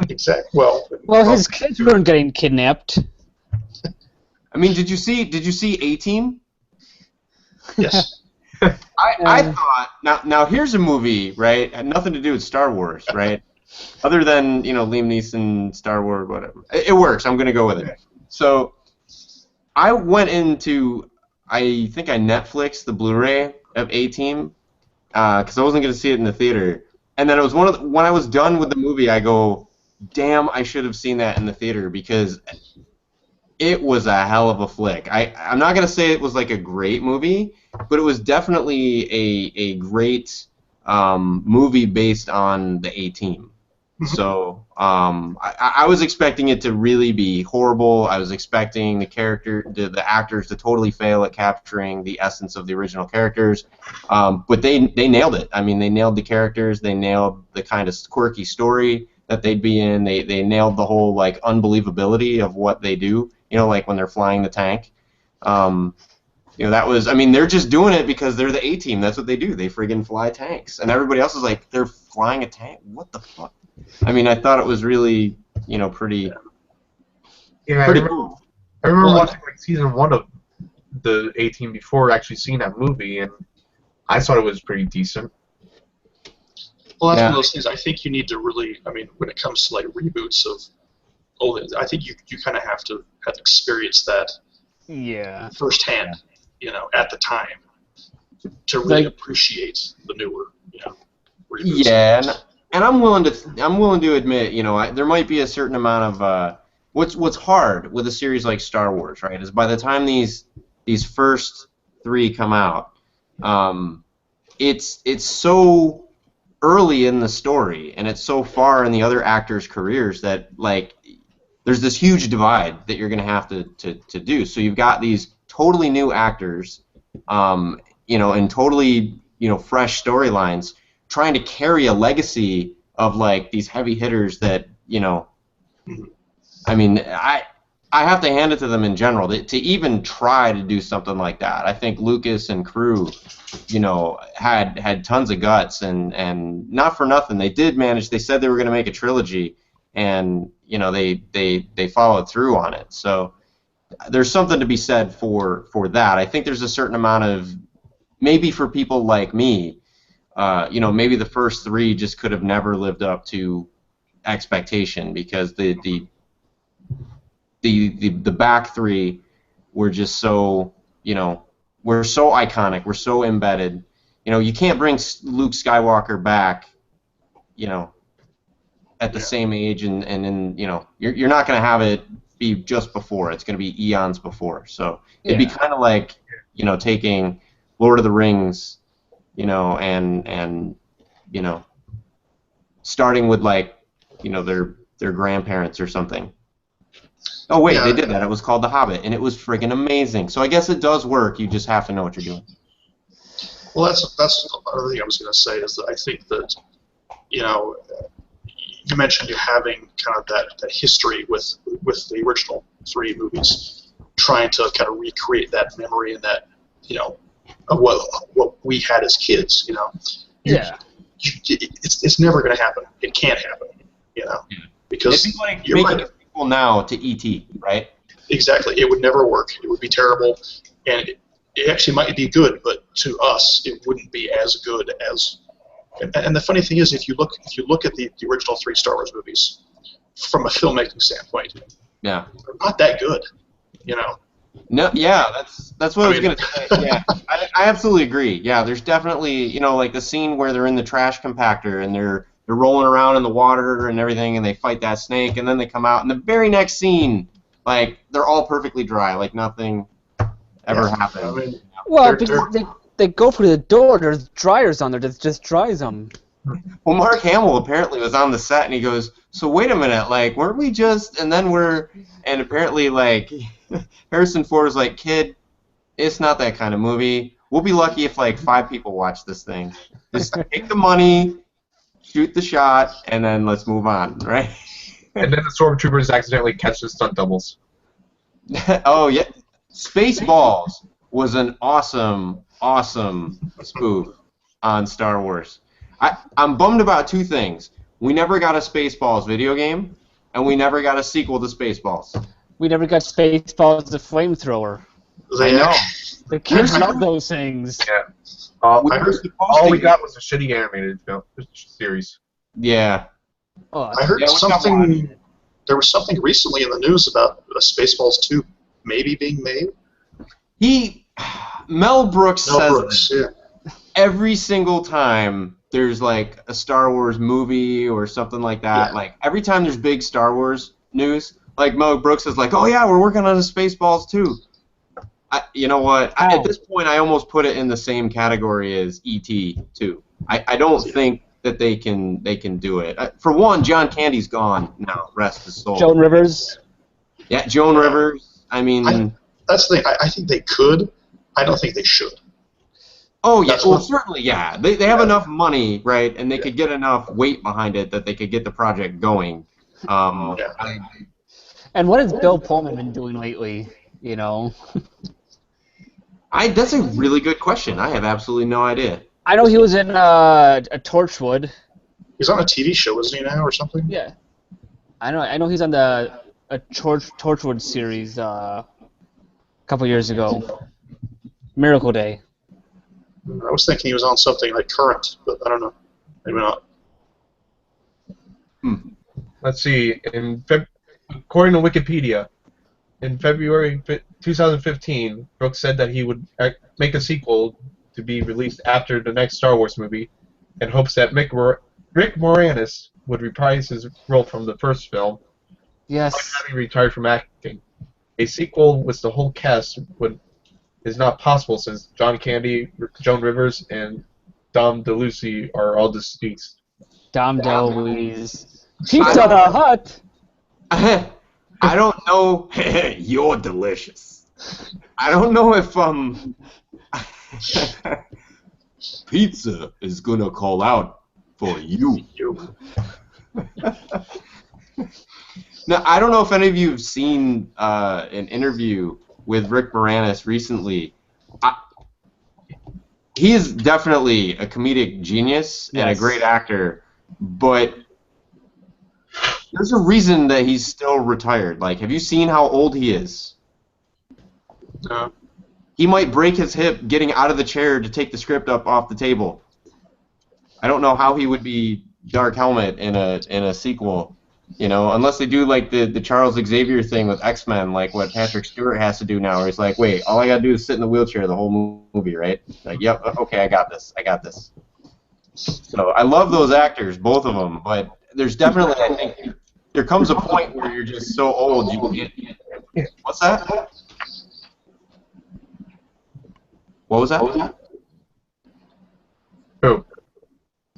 Speaker 3: Exactly.
Speaker 2: Well, his kids weren't getting kidnapped.
Speaker 1: I mean, did you see A-Team?
Speaker 3: Yes.
Speaker 1: I thought now here's a movie, right? Had nothing to do with Star Wars, right? Other than Liam Neeson, Star Wars, whatever. It works. I'm gonna go with it. So I went into I think I Netflixed the Blu-ray of A-Team because I wasn't gonna see it in the theater, and then it was when I was done with the movie, I go, damn, I should have seen that in the theater because it was a hell of a flick. I'm not going to say it was like a great movie, but it was definitely a great movie based on the A-Team. So I was expecting it to really be horrible. I was expecting the actors to totally fail at capturing the essence of the original characters. But they nailed it. I mean, they nailed the characters. They nailed the kind of quirky story that they'd be in. They nailed the whole like unbelievability of what they do. You know, like when they're flying the tank. You know, that was, I mean, they're just doing it because they're the A-team. That's what they do. They friggin' fly tanks. And everybody else is like, they're flying a tank? What the fuck? I mean, I thought it was really, you know, pretty cool.
Speaker 4: I remember watching like season 1 of the A-team before actually seeing that movie, and I thought it was pretty decent.
Speaker 3: Well, that's one of those things. I think you need to really, I mean, when it comes to like reboots of old, I think you kind of have to have experienced that firsthand, you know, at the time to really appreciate the newer, you know, reboots.
Speaker 1: Yeah, and I'm willing to admit, you know, there might be a certain amount of what's hard with a series like Star Wars, right? Is by the time these first 3 come out, it's so early in the story, and it's so far in the other actors' careers that like there's this huge divide that you're going to have to do. So you've got these totally new actors, you know, and totally, you know, fresh storylines, trying to carry a legacy of like these heavy hitters that, you know, I mean, I have to hand it to them in general to even try to do something like that. I think Lucas and crew, you know, had tons of guts, and not for nothing, they did manage. They said they were going to make a trilogy, and you know, they followed through on it. So there's something to be said for that. I think there's a certain amount of, maybe for people like me, you know, maybe the first 3 just could have never lived up to expectation because the back 3 were just so, you know, we're so iconic, we're so embedded. You know, you can't bring Luke Skywalker back, you know, at the same age and in, you know, you're not going to have it be just before. It's going to be eons before. So it'd be kind of like, you know, taking Lord of the Rings, you know, and you know, starting with like, you know, their grandparents or something. Oh wait, they did that. It was called The Hobbit, and it was friggin' amazing. So I guess it does work. You just have to know what you're doing.
Speaker 3: Well, that's another thing I was going to say is that I think that, you know, you mentioned you having kind of that history with the original 3 movies, trying to kind of recreate that memory and that, you know, of what we had as kids, you know. It's never going to happen. It can't happen, you know, because
Speaker 1: it'd be like making a sequel now to E.T., right?
Speaker 3: Exactly. It would never work. It would be terrible, and it actually might be good, but to us, it wouldn't be as good as. And the funny thing is, if you look at the original 3 Star Wars movies, from a filmmaking standpoint, they're not that good, you know.
Speaker 1: No, yeah, that's what I was gonna say. Yeah, I absolutely agree. Yeah, there's definitely, you know, like the scene where they're in the trash compactor and they're rolling around in the water and everything, and they fight that snake, and then they come out, and the very next scene, like they're all perfectly dry, like nothing ever happened. I mean,
Speaker 2: well, because they go through the door, there's dryers on there that just dries them.
Speaker 1: Well, Mark Hamill apparently was on the set, and he goes, "So wait a minute, like, weren't we just?" And then and apparently, like, Harrison Ford was like, "Kid, it's not that kind of movie. We'll be lucky if like 5 people watch this thing. Just take the money, shoot the shot, and then let's move on, right?"
Speaker 4: And then the stormtroopers accidentally catch the stunt doubles.
Speaker 1: Oh yeah, Spaceballs was an awesome spoof on Star Wars. I'm bummed about 2 things. We never got a Spaceballs video game, and we never got a sequel to Spaceballs.
Speaker 2: We never got Spaceballs the flamethrower.
Speaker 1: I know.
Speaker 2: The kids love those things.
Speaker 4: Yeah. All we got was a shitty animated series.
Speaker 1: Yeah.
Speaker 2: Oh,
Speaker 3: I heard something. There was something recently in the news about Spaceballs 2 maybe being made.
Speaker 1: Mel Brooks says every single time there's like a Star Wars movie or something like that. Like every time there's big Star Wars news, like Mel Brooks is like, "Oh yeah, we're working on a Spaceballs 2." You know what? At this point, I almost put it in the same category as E.T. too. I don't think that they can do it. For one, John Candy's gone now. Rest his soul.
Speaker 2: Joan Rivers.
Speaker 1: Yeah, Joan Rivers. I mean,
Speaker 3: that's the thing. I think they could. I don't think they should.
Speaker 1: Oh yeah, well certainly yeah. They have enough money, right, and they could get enough weight behind it that they could get the project going.
Speaker 2: And what has Bill Pullman been doing lately? You know.
Speaker 1: That's a really good question. I have absolutely no idea.
Speaker 2: I know he was in a Torchwood.
Speaker 3: He's on a TV show, isn't he now, or something?
Speaker 2: Yeah. I know he's on a Torchwood series a couple years ago. Miracle Day.
Speaker 3: I was thinking he was on something like Current, but I don't know. Maybe not.
Speaker 4: Let's see. According to Wikipedia, in February 2015, Brooks said that he would make a sequel to be released after the next Star Wars movie, in hopes that Rick Moranis would reprise his role from the first film.
Speaker 2: Yes.
Speaker 4: Like having retired from acting. A sequel with the whole cast is not possible since John Candy, Joan Rivers, and Dom DeLuise are all deceased.
Speaker 2: Dom DeLuise. Pizza the Hut.
Speaker 1: I don't know. You're delicious. I don't know if pizza is gonna call out for you. Now I don't know if any of you have seen an interview with Rick Moranis recently. He is definitely a comedic genius and a great actor, but there's a reason that he's still retired. Like, have you seen how old he is?
Speaker 3: No.
Speaker 1: He might break his hip getting out of the chair to take the script up off the table. I don't know how he would be Dark Helmet in a sequel, you know, unless they do like the Charles Xavier thing with X-Men, like what Patrick Stewart has to do now, where he's like, wait, all I gotta do is sit in the wheelchair the whole movie, right? Like, yep, okay, I got this. So I love those actors, both of them, but there's definitely, I think, there comes a point where you're just so old you will get. What's that? What was that?
Speaker 4: Who?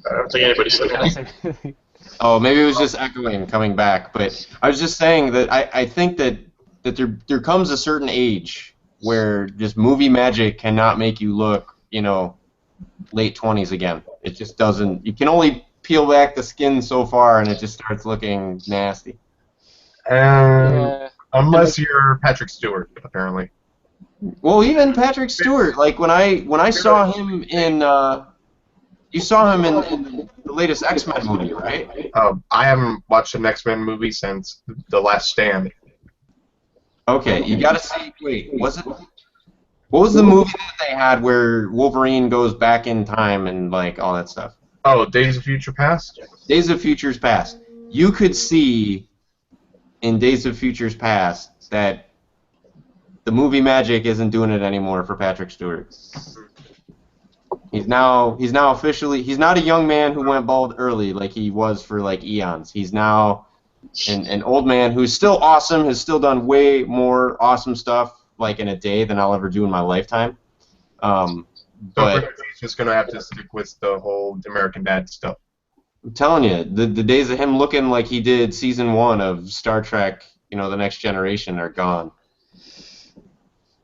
Speaker 3: I don't think anybody said anything.
Speaker 1: Oh, maybe it was just echoing coming back. But I was just saying that I think that there comes a certain age where just movie magic cannot make you look, you know, late 20s again. It just doesn't. You can only peel back the skin so far, and it just starts looking nasty.
Speaker 4: Unless you're Patrick Stewart, apparently.
Speaker 1: Well, even Patrick Stewart, like when I saw him in, you saw him in the latest X-Men movie, right?
Speaker 4: I haven't watched an X-Men movie since The Last Stand.
Speaker 1: Okay, you gotta see. Wait, was it? What was the movie that they had where Wolverine goes back in time and like all that stuff?
Speaker 4: Oh, Days of Future Past?
Speaker 1: Days of Futures Past. You could see in Days of Futures Past that the movie magic isn't doing it anymore for Patrick Stewart. He's now officially, he's not a young man who went bald early like he was for like eons. He's now an old man who's still awesome, has still done way more awesome stuff like in a day than I'll ever do in my lifetime. But
Speaker 4: he's just gonna have to stick with the whole American Dad stuff.
Speaker 1: I'm telling you, the days of him looking like he did season 1 of Star Trek, you know, The Next Generation are gone.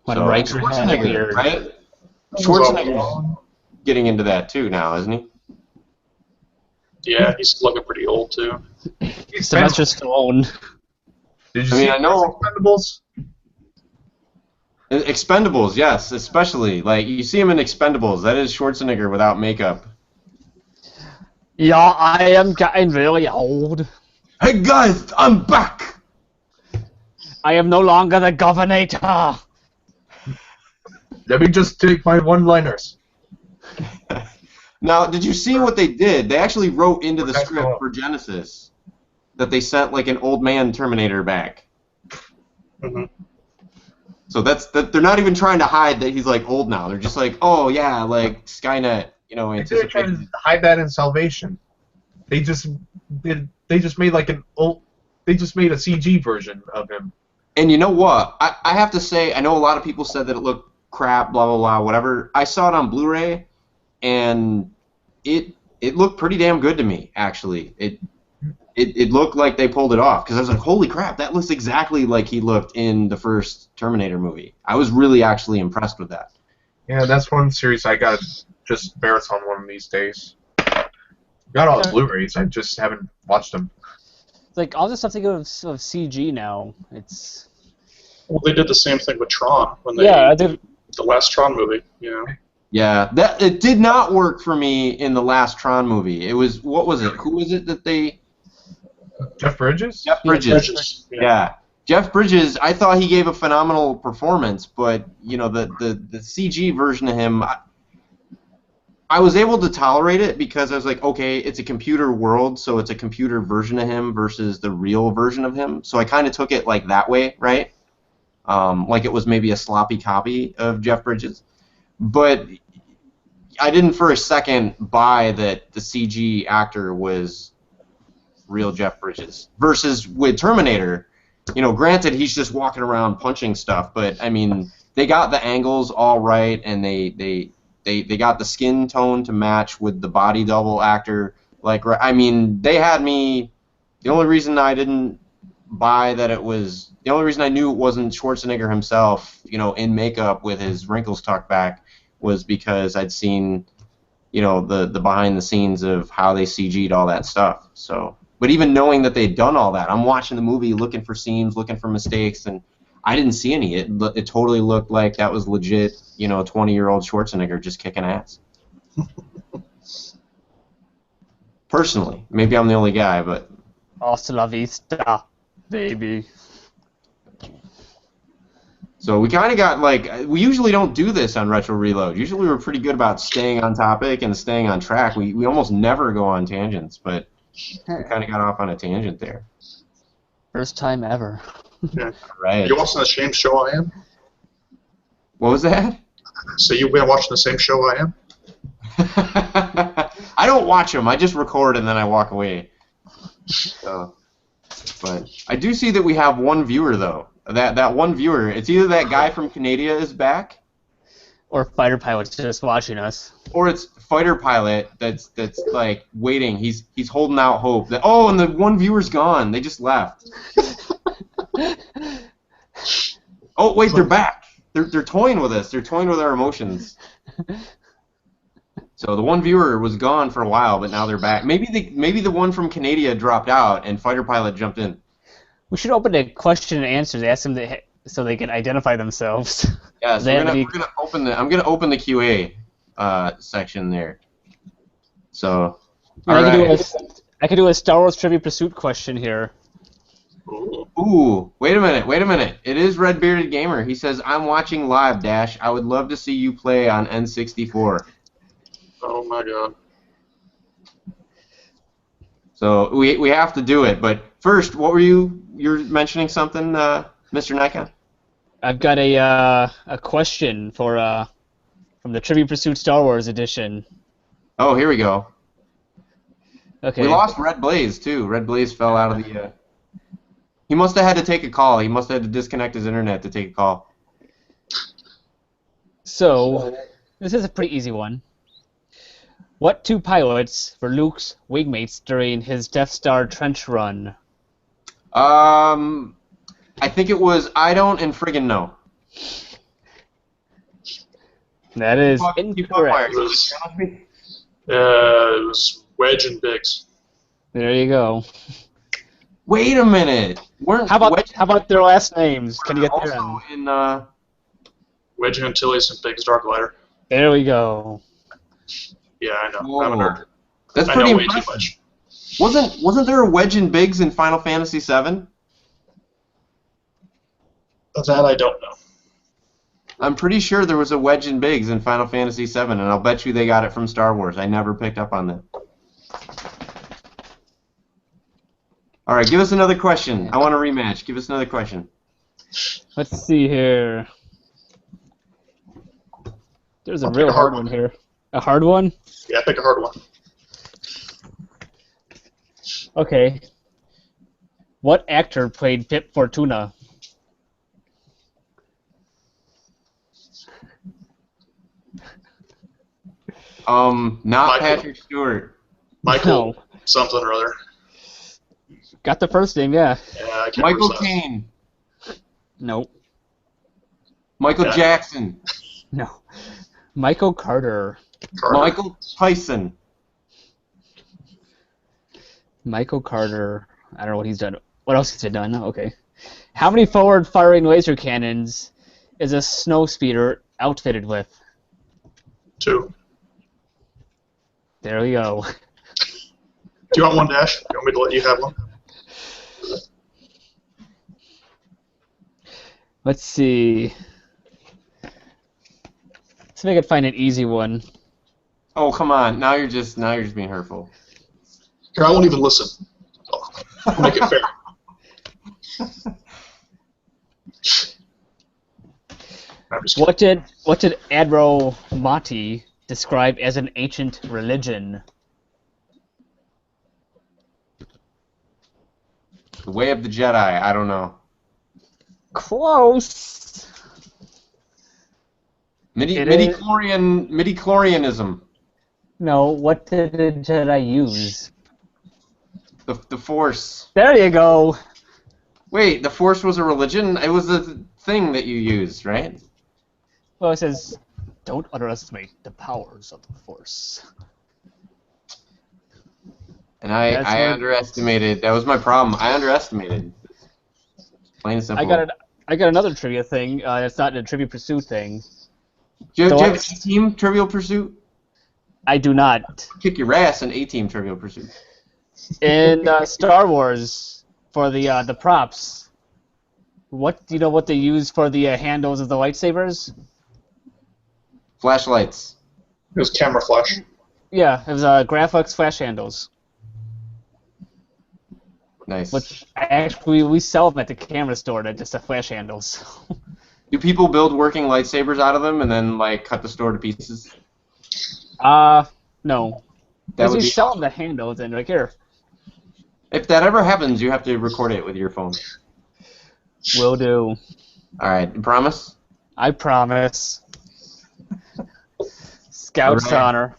Speaker 1: Schwarzenegger, right? Schwarzenegger's getting into that too now, isn't he?
Speaker 3: Yeah, he's looking pretty old too.
Speaker 2: Sylvester Stallone.
Speaker 4: Did you see
Speaker 1: I know
Speaker 4: Expendables?
Speaker 1: Expendables, yes, especially. Like, you see him in Expendables. That is Schwarzenegger without makeup.
Speaker 2: Yeah, I am getting really old.
Speaker 1: Hey guys, I'm back!
Speaker 2: I am no longer the governor.
Speaker 4: Let me just take my one-liners.
Speaker 1: Now, did you see what they did? They actually wrote into the script for Genesis that they sent like an old man Terminator back.
Speaker 3: Mm-hmm.
Speaker 1: So they're not even trying to hide that he's like old now. They're just like, oh yeah, like Skynet, you know,
Speaker 4: They're trying to hide that in Salvation. They just made like they just made a CG version of him.
Speaker 1: And you know what? I have to say, I know a lot of people said that it looked crap, blah blah blah, whatever. I saw it on Blu-ray, and it it looked pretty damn good to me, actually. It looked like they pulled it off, because I was like, holy crap, that looks exactly like he looked in the first Terminator movie. I was really actually impressed with that.
Speaker 4: Yeah, that's one series I got just marathon one of these days. Got all the Blu-rays, I just haven't watched them.
Speaker 2: Like all the stuff they go of CG now. It's
Speaker 3: Well, they did the same thing with Tron when they
Speaker 2: the
Speaker 3: last Tron movie. You know.
Speaker 1: Yeah, that it did not work for me in the last Tron movie. It was, what was it? Who was it that they...
Speaker 4: Jeff Bridges?
Speaker 1: Jeff Bridges. Yeah. Jeff Bridges, I thought he gave a phenomenal performance, but you know the CG version of him, I was able to tolerate it because I was like, okay, it's a computer world, so it's a computer version of him versus the real version of him. So I kind of took it like that way, right? Like it was maybe a sloppy copy of Jeff Bridges. But I didn't for a second buy that the CG actor was real Jeff Bridges. Versus with Terminator, you know, granted he's just walking around punching stuff, but I mean, they got the angles all right, and they got the skin tone to match with the body double actor. Like, I mean, they had me. The only reason I didn't buy that it was, the only reason I knew it wasn't Schwarzenegger himself, you know, in makeup with his wrinkles tucked back, was because I'd seen, you know, the behind the scenes of how they CG'd all that stuff. So, but even knowing that they'd done all that, I'm watching the movie looking for seams, looking for mistakes, and I didn't see any. It totally looked like that was legit, you know, 20-year-old Schwarzenegger just kicking ass. Personally, maybe I'm the only guy, but
Speaker 2: hasta la vista, baby.
Speaker 1: so we kind of got like, we usually don't do this on Retro Reload. Usually we're pretty good about staying on topic and staying on track. We almost never go on tangents, but we kind of got off on a tangent there.
Speaker 2: First time ever.
Speaker 3: Yeah.
Speaker 1: Right.
Speaker 3: You watching the same show I am?
Speaker 1: What was that?
Speaker 3: So you've been watching the same show I am?
Speaker 1: I don't watch them. I just record and then I walk away. So, but I do see that we have one viewer though. That one viewer. It's either that guy from Canada is back,
Speaker 2: Or fighter pilots just watching us.
Speaker 1: or it's Fighter Pilot that's like waiting. He's holding out hope that, oh, and the one viewer's gone. They just left. Oh wait, they're back. They're toying with us. They're toying with our emotions. So the one viewer was gone for a while, but now they're back. Maybe the one from Canada dropped out and Fighter Pilot jumped in.
Speaker 2: We should open a question and answers. Ask them so they can identify themselves.
Speaker 1: Yeah, so we're gonna open the. I'm gonna open the QA section there. So.
Speaker 2: I could do a Star Wars Trivia Pursuit question here.
Speaker 1: Ooh, wait a minute. It is Red Bearded Gamer. He says, I'm watching live, Dash. I would love to see you play on N64.
Speaker 3: Oh my god.
Speaker 1: So we have to do it, but first, what were you're mentioning something, Mr. Nikon?
Speaker 2: I've got a question for from the Trivia Pursuit Star Wars edition.
Speaker 1: Oh, here we go.
Speaker 2: Okay.
Speaker 1: We lost Red Blaze too. Red Blaze fell out of the. He must have had to take a call. He must have had to disconnect his internet to take a call.
Speaker 2: So, this is a pretty easy one. What two pilots were Luke's wingmates during his Death Star trench run?
Speaker 1: I think it was I don't and friggin' know.
Speaker 2: That is incorrect.
Speaker 3: It was Wedge and Biggs.
Speaker 2: There you go.
Speaker 1: Wait a minute.
Speaker 2: How about their last names? Can you get there?
Speaker 1: Also in
Speaker 3: Wedge Antilles and Biggs Darklighter.
Speaker 2: There we go.
Speaker 3: Yeah, I know.
Speaker 1: Whoa.
Speaker 3: I'm a nerd.
Speaker 1: That's
Speaker 3: I
Speaker 1: pretty
Speaker 3: know way too
Speaker 1: impressive.
Speaker 3: much.
Speaker 1: Wasn't there a Wedge and Biggs in Final Fantasy VII?
Speaker 3: That I don't know.
Speaker 1: I'm pretty sure there was a Wedge and Biggs in Final Fantasy VII, and I'll bet you they got it from Star Wars. I never picked up on that. All right, give us another question. I want a rematch. Give us another question.
Speaker 2: Let's see here. There's a real hard one here. A hard one?
Speaker 3: Yeah, pick a hard one.
Speaker 2: Okay. What actor played Pip Fortuna?
Speaker 1: Not
Speaker 3: Michael.
Speaker 1: Patrick Stewart.
Speaker 3: Michael
Speaker 2: No.
Speaker 3: something or other.
Speaker 2: Got the first name, yeah.
Speaker 3: Yeah, I can't
Speaker 1: Michael
Speaker 3: remember his last name.
Speaker 1: Caine.
Speaker 2: Nope.
Speaker 1: Michael
Speaker 3: Yeah.
Speaker 1: Jackson.
Speaker 2: No. Michael Carter.
Speaker 3: Carter.
Speaker 1: Michael Tyson.
Speaker 2: Michael Carter. I don't know what he's done. What else he's done? Oh, okay. How many forward-firing laser cannons is a snow speeder outfitted with?
Speaker 3: 2.
Speaker 2: There we go.
Speaker 3: Do you want one, Dash? Do you want me to let you have one?
Speaker 2: Let's see. Let's see if I can find an easy one.
Speaker 1: Oh, come on. Now you're just being hurtful.
Speaker 3: Here, I won't even listen. I'll make it fair. I'm just kidding.
Speaker 2: What did Admiral Monty describe as an ancient religion?
Speaker 1: The Way of the Jedi. I don't know.
Speaker 2: Close. It is-
Speaker 1: Midi-chlorianism.
Speaker 2: No, what did the Jedi use?
Speaker 1: The Force.
Speaker 2: There you go.
Speaker 1: Wait, the Force was a religion? It was a thing that you used, right?
Speaker 2: Well, it says, don't underestimate the powers of the Force.
Speaker 1: And I
Speaker 2: That's what-
Speaker 1: underestimated. That was my problem. I underestimated. Plain and simple.
Speaker 2: I got another trivia thing. It's not a Trivia Pursuit thing.
Speaker 1: Do you
Speaker 2: So
Speaker 1: have
Speaker 2: I-
Speaker 1: A-Team Trivial Pursuit?
Speaker 2: I do not.
Speaker 1: Kick your ass in A-Team Trivial Pursuit.
Speaker 2: In Star Wars, for the props, do you know what they use for the handles of the lightsabers?
Speaker 1: Flashlights.
Speaker 3: It was camera flash.
Speaker 2: Yeah, it was Graphics flash handles.
Speaker 1: Nice.
Speaker 2: Which actually we sell them at the camera store. They're just the flash handles.
Speaker 1: Do people build working lightsabers out of them and then like cut the store to pieces?
Speaker 2: No.
Speaker 1: That
Speaker 2: Because
Speaker 1: would
Speaker 2: we
Speaker 1: be
Speaker 2: sell them the handles and like here,
Speaker 1: If that ever happens, you have to record it with your phone.
Speaker 2: will do.
Speaker 1: All right, promise.
Speaker 2: I promise. Scout's
Speaker 1: Alright.
Speaker 2: honor.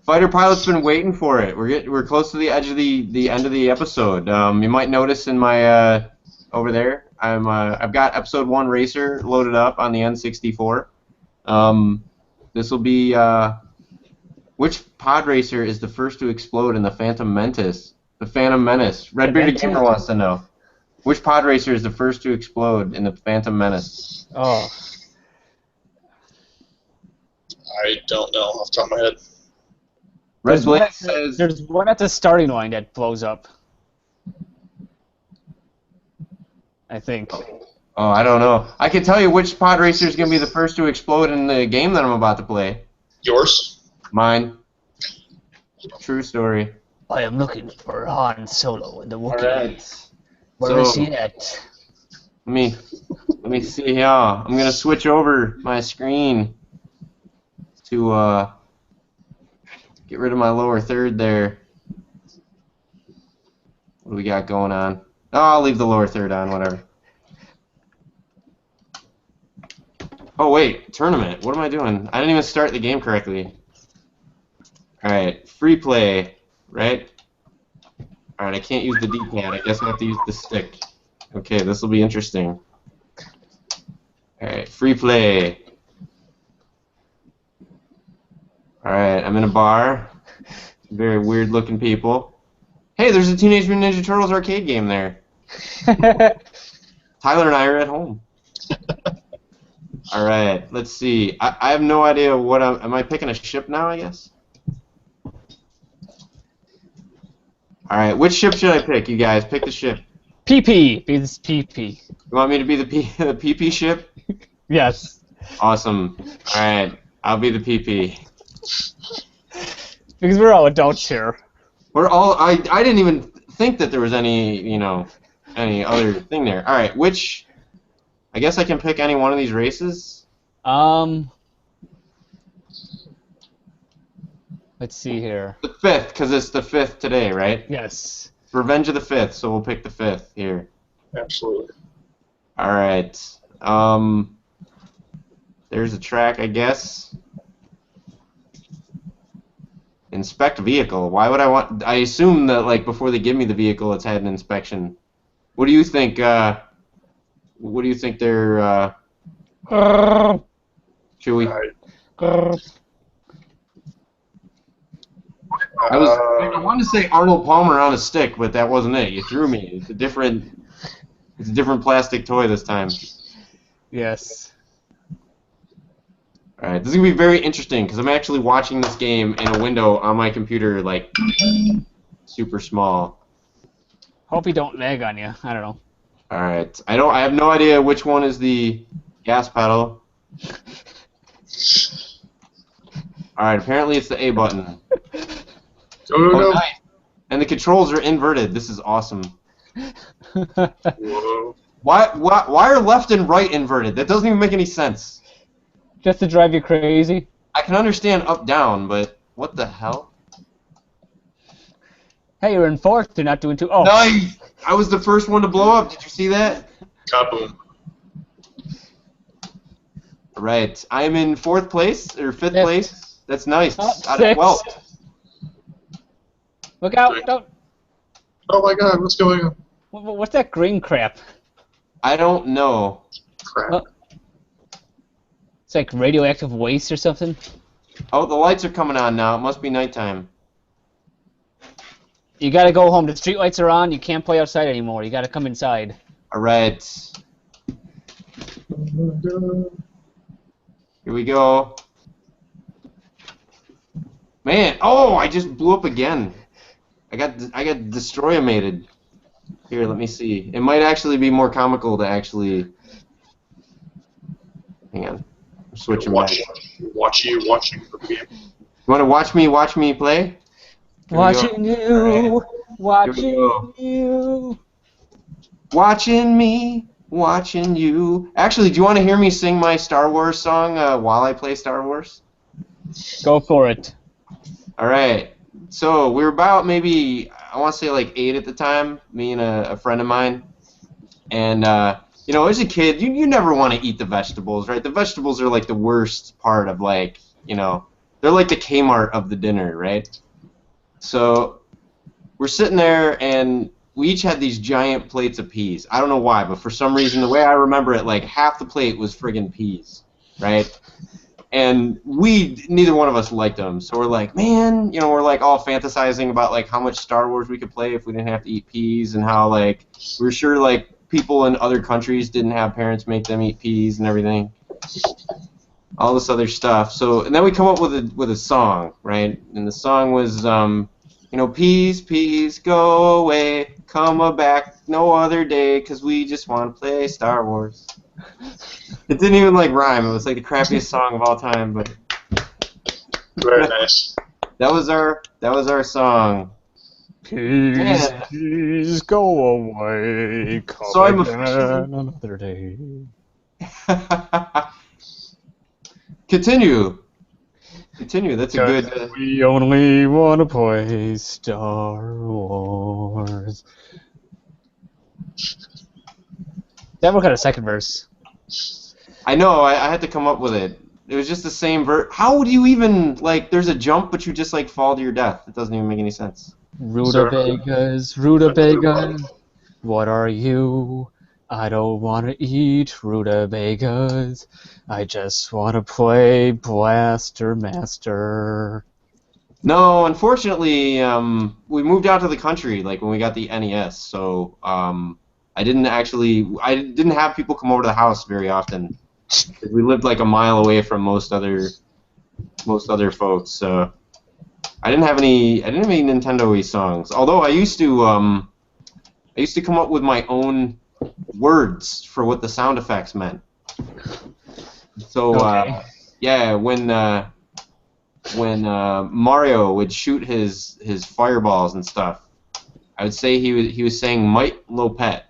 Speaker 1: Fighter pilot's been waiting for it. We're close to the edge of the end of the episode. You might notice in my over there, I've got episode 1 Racer loaded up on the N64. This will be which pod racer is the first to explode in the Phantom Menace? The Phantom Menace. Redbearded Gamer wants to know. Which pod racer is the first to explode in the Phantom Menace?
Speaker 2: Oh.
Speaker 3: I don't know off the top of my head.
Speaker 1: Red
Speaker 2: one
Speaker 1: Blade
Speaker 2: at
Speaker 1: says
Speaker 2: There's one at the starting line that blows up. I think.
Speaker 1: Oh, I don't know. I can tell you which pod racer is going to be the first to explode in the game that I'm about to play.
Speaker 3: Yours?
Speaker 1: Mine. True story.
Speaker 2: I am looking for Han Solo in the Wookiee.
Speaker 1: Alright.
Speaker 2: Where is
Speaker 1: So-
Speaker 2: he at?
Speaker 1: Let me see here. I'm going to switch over my screen to get rid of my lower third there. What do we got going on? Oh, I'll leave the lower third on, whatever. Oh, wait. Tournament. What am I doing? I didn't even start the game correctly. Alright. Free play. Right? Alright, I can't use the D-pad. I guess I have to use the stick. Okay, this will be interesting. Alright, free play. Alright, I'm in a bar. Very weird looking people. Hey, there's a Teenage Mutant Ninja Turtles arcade game there. Tyler and I are at home. Alright, let's see. I have no idea what am I picking a ship now, I guess? Alright, which ship should I pick, you guys? Pick the ship.
Speaker 2: PP. It's PP.
Speaker 1: You want me to be the PP ship?
Speaker 2: Yes.
Speaker 1: Awesome. Alright, I'll be the PP.
Speaker 2: Because we're all adults here.
Speaker 1: We're all. I didn't even think that there was any, any other thing there. All right, which? I guess I can pick any one of these races.
Speaker 2: Let's see here.
Speaker 1: The 5th, because it's the 5th today, right?
Speaker 2: Yes.
Speaker 1: Revenge of the 5th, so we'll pick the 5th here.
Speaker 3: Absolutely.
Speaker 1: All right. There's a track, I guess. Inspect vehicle. Why would I want? I assume that like before they give me the vehicle, it's had an inspection. What do you think? What do you think they're? Chewy. I wanted to say Arnold Palmer on a stick, but that wasn't it. You threw me. It's a different plastic toy this time.
Speaker 2: Yes.
Speaker 1: All right, this is gonna be very interesting because I'm actually watching this game in a window on my computer, like super small.
Speaker 2: Hope you don't lag on you. I don't know.
Speaker 1: All right, I have no idea which one is the gas pedal. All right, apparently it's the A button.
Speaker 3: Go.
Speaker 1: Nice. And the controls are inverted. This is awesome.
Speaker 3: Whoa.
Speaker 1: Why are left and right inverted? That doesn't even make any sense.
Speaker 2: Just to drive you crazy.
Speaker 1: I can understand up down, but what the hell?
Speaker 2: Hey, you're in fourth. You're not doing too. Oh.
Speaker 1: Nice. I was the first one to blow up. Did you see that?
Speaker 3: Kaboom.
Speaker 1: All right, I'm in fourth place or fifth
Speaker 2: Fifth.
Speaker 1: place. That's nice.
Speaker 2: Sixth.
Speaker 1: Well,
Speaker 2: Look out! Don't.
Speaker 3: Oh my god, what's going on?
Speaker 2: What's that green crap?
Speaker 1: I don't know.
Speaker 3: Crap.
Speaker 2: Oh. It's like radioactive waste or something.
Speaker 1: Oh, the lights are coming on now. It must be nighttime.
Speaker 2: You gotta go home. The streetlights are on. You can't play outside anymore. You gotta come inside.
Speaker 1: All right. Here we go. Man, oh, I just blew up again. I got destroyamated. Here, let me see. It might actually be more comical to actually. Hang on, I'm switching back.
Speaker 3: Watching for the game.
Speaker 1: You want to watch me play? Here
Speaker 2: Watching you, watching
Speaker 1: go.
Speaker 2: you.
Speaker 1: Watching me, watching you. Actually, do you want to hear me sing my Star Wars song while I play Star Wars?
Speaker 2: Go for it.
Speaker 1: All right. So we were about maybe, I want to say like 8 at the time, me and a friend of mine. And, you know, as a kid, you never want to eat the vegetables, right? The vegetables are like the worst part of like, you know, they're like the Kmart of the dinner, right? So we're sitting there and we each had these giant plates of peas. I don't know why, but for some reason, the way I remember it, like half the plate was friggin' peas, right? And neither one of us liked them, so we're like, man, you know, we're like all fantasizing about like how much Star Wars we could play if we didn't have to eat peas, and how like we're sure like people in other countries didn't have parents make them eat peas and everything, all this other stuff. So and then we come up with a song, right? And the song was, you know, peas go away, come back no other day, 'cause we just want to play Star Wars. It didn't even like rhyme. It was like the crappiest song of all time, but
Speaker 3: Very nice.
Speaker 1: that was our song.
Speaker 2: Please go away. Come
Speaker 1: So I'm
Speaker 2: again
Speaker 1: officially-
Speaker 2: another day.
Speaker 1: Continue. That's a good.
Speaker 2: We only want to play Star Wars. That worked out a second verse.
Speaker 1: I know. I had to come up with it. It was just the same verse. How would you even like? There's a jump, but you just like fall to your death. It doesn't even make any sense.
Speaker 2: Rutabagas, what are you? I don't want to eat rutabagas. I just want to play Blaster Master.
Speaker 1: No, unfortunately, we moved out to the country like when we got the NES, so I didn't have people come over to the house very often. We lived like a mile away from most other folks, so I didn't have any Nintendo-y songs. Although I used to come up with my own words for what the sound effects meant. So
Speaker 2: Okay.
Speaker 1: yeah, when Mario would shoot his fireballs and stuff, I would say he was saying Might Lopet.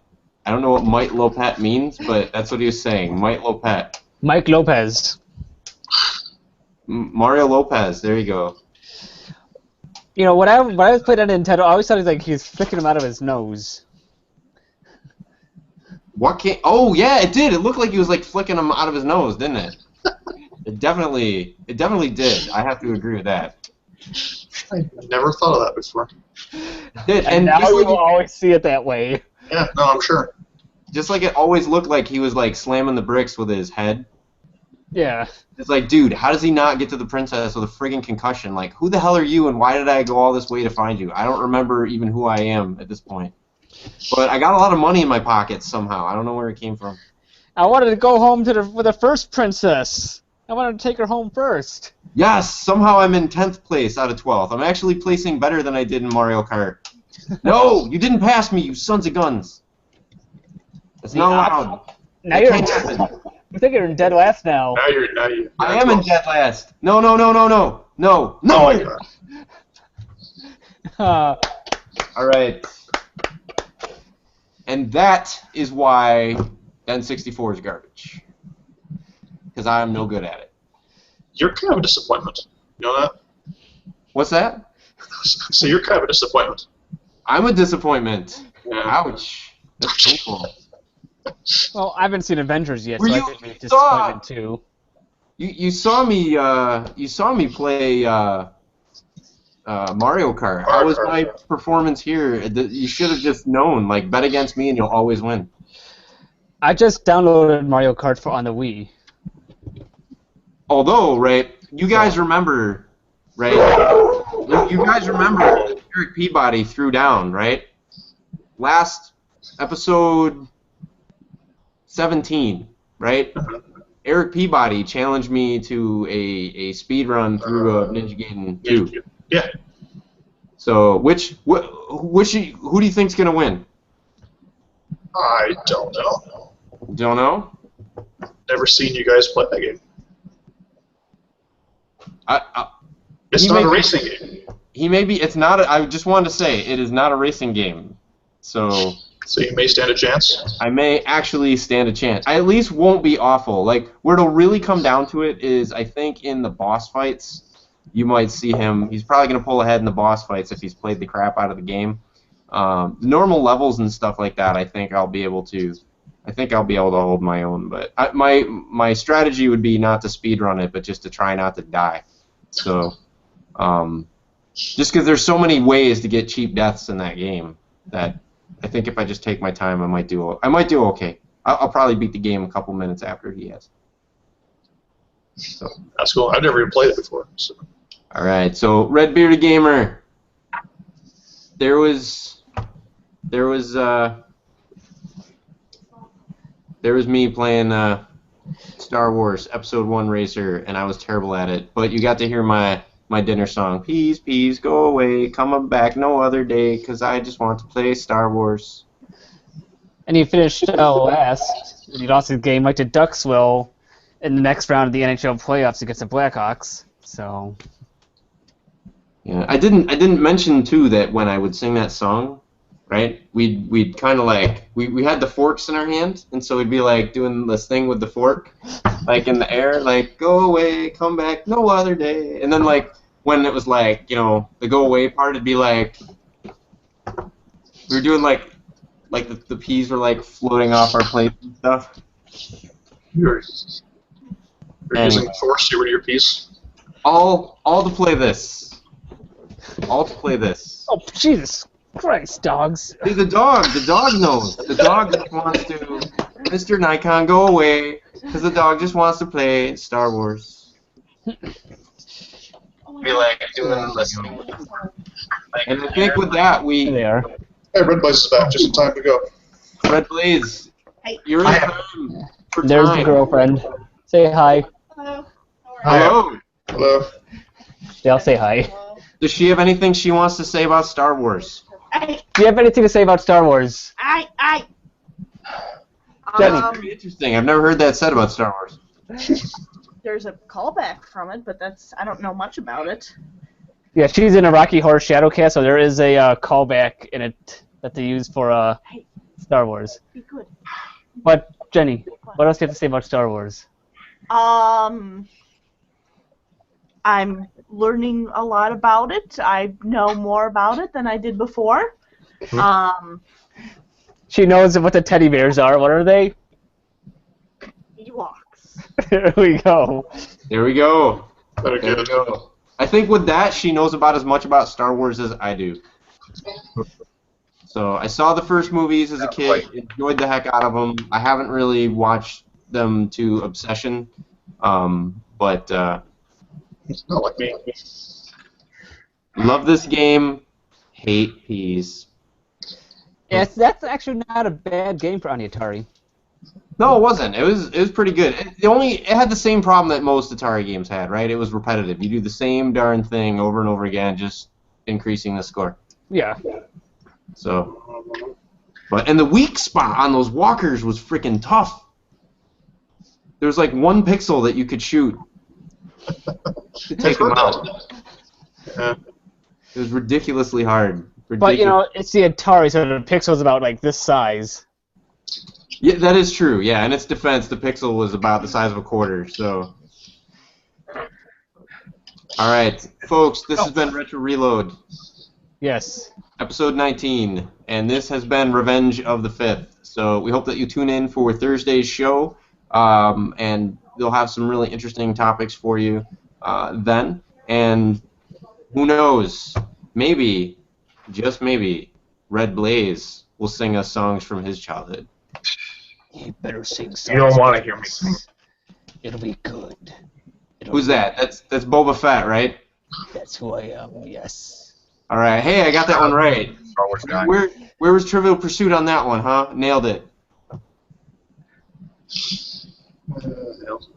Speaker 1: I don't know what Might Lopet means, but that's what he was saying. Might Lopet.
Speaker 2: Mike Lopez.
Speaker 1: Mario Lopez. There you go.
Speaker 2: You know, when I was playing on Nintendo, I always thought he was flicking him out of his nose.
Speaker 1: What can? Oh yeah, it did. It looked like he was like flicking him out of his nose, didn't it? It definitely did. I have to agree with that.
Speaker 3: I never thought of that before.
Speaker 2: And now
Speaker 1: just
Speaker 2: you
Speaker 1: like
Speaker 2: will always see it that way.
Speaker 3: Yeah, no, I'm sure.
Speaker 1: just like it always looked like he was like slamming the bricks with his head.
Speaker 2: Yeah.
Speaker 1: It's like, dude, how does he not get to the princess with a friggin' concussion? Like, who the hell are you, and why did I go all this way to find you? I don't remember even who I am at this point. But I got a lot of money in my pockets somehow. I don't know where it came from.
Speaker 2: I wanted to go home with the first princess. I wanted to take her home first.
Speaker 1: Yes, somehow I'm in 10th place out of 12th. I'm actually placing better than I did in Mario Kart. No, you didn't pass me, you sons of guns. It's not allowed.
Speaker 2: Now
Speaker 1: It
Speaker 2: you're
Speaker 1: can't happen.
Speaker 2: I think you're in dead last now.
Speaker 3: Now you're
Speaker 1: I am in dead last. No, no, no, no, no. No, no.
Speaker 3: Oh my god.
Speaker 1: All right. And that is why N64 is garbage. Because I'm no good at it.
Speaker 3: You're kind of a disappointment. You know that?
Speaker 1: What's that?
Speaker 3: So you're kind of a disappointment.
Speaker 1: I'm a disappointment.
Speaker 3: Yeah.
Speaker 1: Ouch. That's painful.
Speaker 2: Well, I haven't seen Avengers yet,
Speaker 1: Were
Speaker 2: so I
Speaker 1: you-
Speaker 2: could be disappointed too.
Speaker 1: You saw me play Mario Kart. How was my performance here? You should have just known. Like, bet against me and you'll always win.
Speaker 2: I just downloaded Mario Kart on the Wii.
Speaker 1: Although, right, you guys remember, right? You guys remember Eric Peabody threw down, right? Last episode 17, right? Eric Peabody challenged me to a speed run through Ninja Gaiden 2.
Speaker 3: Yeah.
Speaker 1: So, who do you think's gonna win?
Speaker 3: I don't know.
Speaker 1: Don't know.
Speaker 3: Never seen you guys play that game. It's
Speaker 1: He
Speaker 3: not
Speaker 1: may
Speaker 3: a
Speaker 1: be-
Speaker 3: racing game.
Speaker 1: He may be. It's not. I just wanted to say it is not a racing game. So
Speaker 3: You may stand a chance.
Speaker 1: I may actually stand a chance. I at least won't be awful. Like, where it'll really come down to it is, I think, in the boss fights, you might see him. He's probably going to pull ahead in the boss fights if he's played the crap out of the game. Normal levels and stuff like that, I think I'll be able to hold my own. But my strategy would be not to speedrun it, but just to try not to die. So, just because there's so many ways to get cheap deaths in that game that I think if I just take my time, I might do okay. I'll probably beat the game a couple minutes after he has. So.
Speaker 3: That's cool. I've never even played it before. So.
Speaker 1: All right. So Red Bearded Gamer. There was me playing Star Wars Episode 1 Racer, and I was terrible at it. But you got to hear my dinner song. Peas, peas, go away, come back no other day, 'cause I just want to play Star Wars.
Speaker 2: And you finished last. You lost the game like the Ducks will in the next round of the NHL playoffs against the Blackhawks. So.
Speaker 1: Yeah, I didn't mention too that when I would sing that song, right? We'd kind of like we had the forks in our hand, and so we'd be like doing this thing with the fork, like in the air, like go away, come back, no other day. And then like when it was like the go away part, it'd be like we were doing like the peas were like floating off our plates and stuff.
Speaker 3: You're using the force to get rid of your piece.
Speaker 1: All to play this. All to play this.
Speaker 2: Oh, Jesus Christ, dogs.
Speaker 1: See, the dog knows. The dog just wants to, Mr. Nikon, go away, because the dog just wants to play Star Wars. Be like doing and listening. And I think with that,
Speaker 2: There they are.
Speaker 3: Hey, Red Blaze is back. Just in time to go.
Speaker 1: Red Blaze, you're in time for
Speaker 2: There's
Speaker 1: time.
Speaker 2: the girlfriend. Say hi.
Speaker 5: Hello.
Speaker 1: Hello.
Speaker 3: Hello.
Speaker 2: Yeah, I'll say hi.
Speaker 1: Does she have anything she wants to say about Star Wars?
Speaker 5: I,
Speaker 2: Do you have anything to say about Star Wars? Jenny.
Speaker 1: Very interesting. I've never heard that said about Star Wars.
Speaker 5: there's a callback from it, but I don't know much about it.
Speaker 2: Yeah, she's in a Rocky Horror Shadowcast, so there is a callback in it that they use for Star Wars.
Speaker 5: Be good.
Speaker 2: But, Jenny, what else do you have to say about Star Wars?
Speaker 5: I'm learning a lot about it. I know more about it than I did before.
Speaker 2: She knows what the teddy bears are. What are they?
Speaker 5: Ewoks.
Speaker 2: There we go.
Speaker 1: There we go.
Speaker 3: Very
Speaker 1: There we
Speaker 3: good.
Speaker 1: go. I think with that, she knows about as much about Star Wars as I do. So I saw the first movies as a kid, enjoyed the heck out of them. I haven't really watched them to obsession, but
Speaker 3: It's not like me.
Speaker 1: love this game, hate peas.
Speaker 6: Yes, that's actually not a bad game for on the Atari.
Speaker 1: No, it wasn't. It was pretty good. It had the same problem that most Atari games had, right? It was repetitive. You do the same darn thing over and over again, just increasing the score.
Speaker 6: Yeah.
Speaker 1: So, and the weak spot on those walkers was freaking tough. There was like one pixel that you could shoot to take them out.
Speaker 3: Yeah.
Speaker 1: It was ridiculously hard.
Speaker 2: But, you know, it's the Atari, so the pixel's about, like, this size.
Speaker 1: Yeah, that is true. Yeah, in its defense, the pixel was about the size of a quarter. So, all right, folks, this has been Retro Reload,
Speaker 2: Yes.
Speaker 1: episode 19, and this has been Revenge of the Fifth. So we hope that you tune in for Thursday's show, and they'll have some really interesting topics for you then. And who knows, maybe, just maybe, Red Blaze will sing us songs from his childhood.
Speaker 2: You better sing songs.
Speaker 4: You don't want to hear me sing.
Speaker 2: It'll be good.
Speaker 1: Who's that? That's Boba Fett, right?
Speaker 2: That's who I am, yes.
Speaker 1: All right. Hey, I got that one right.
Speaker 4: Star Wars guy.
Speaker 1: Where was Trivial Pursuit on that one, huh? Nailed it.
Speaker 3: Hell.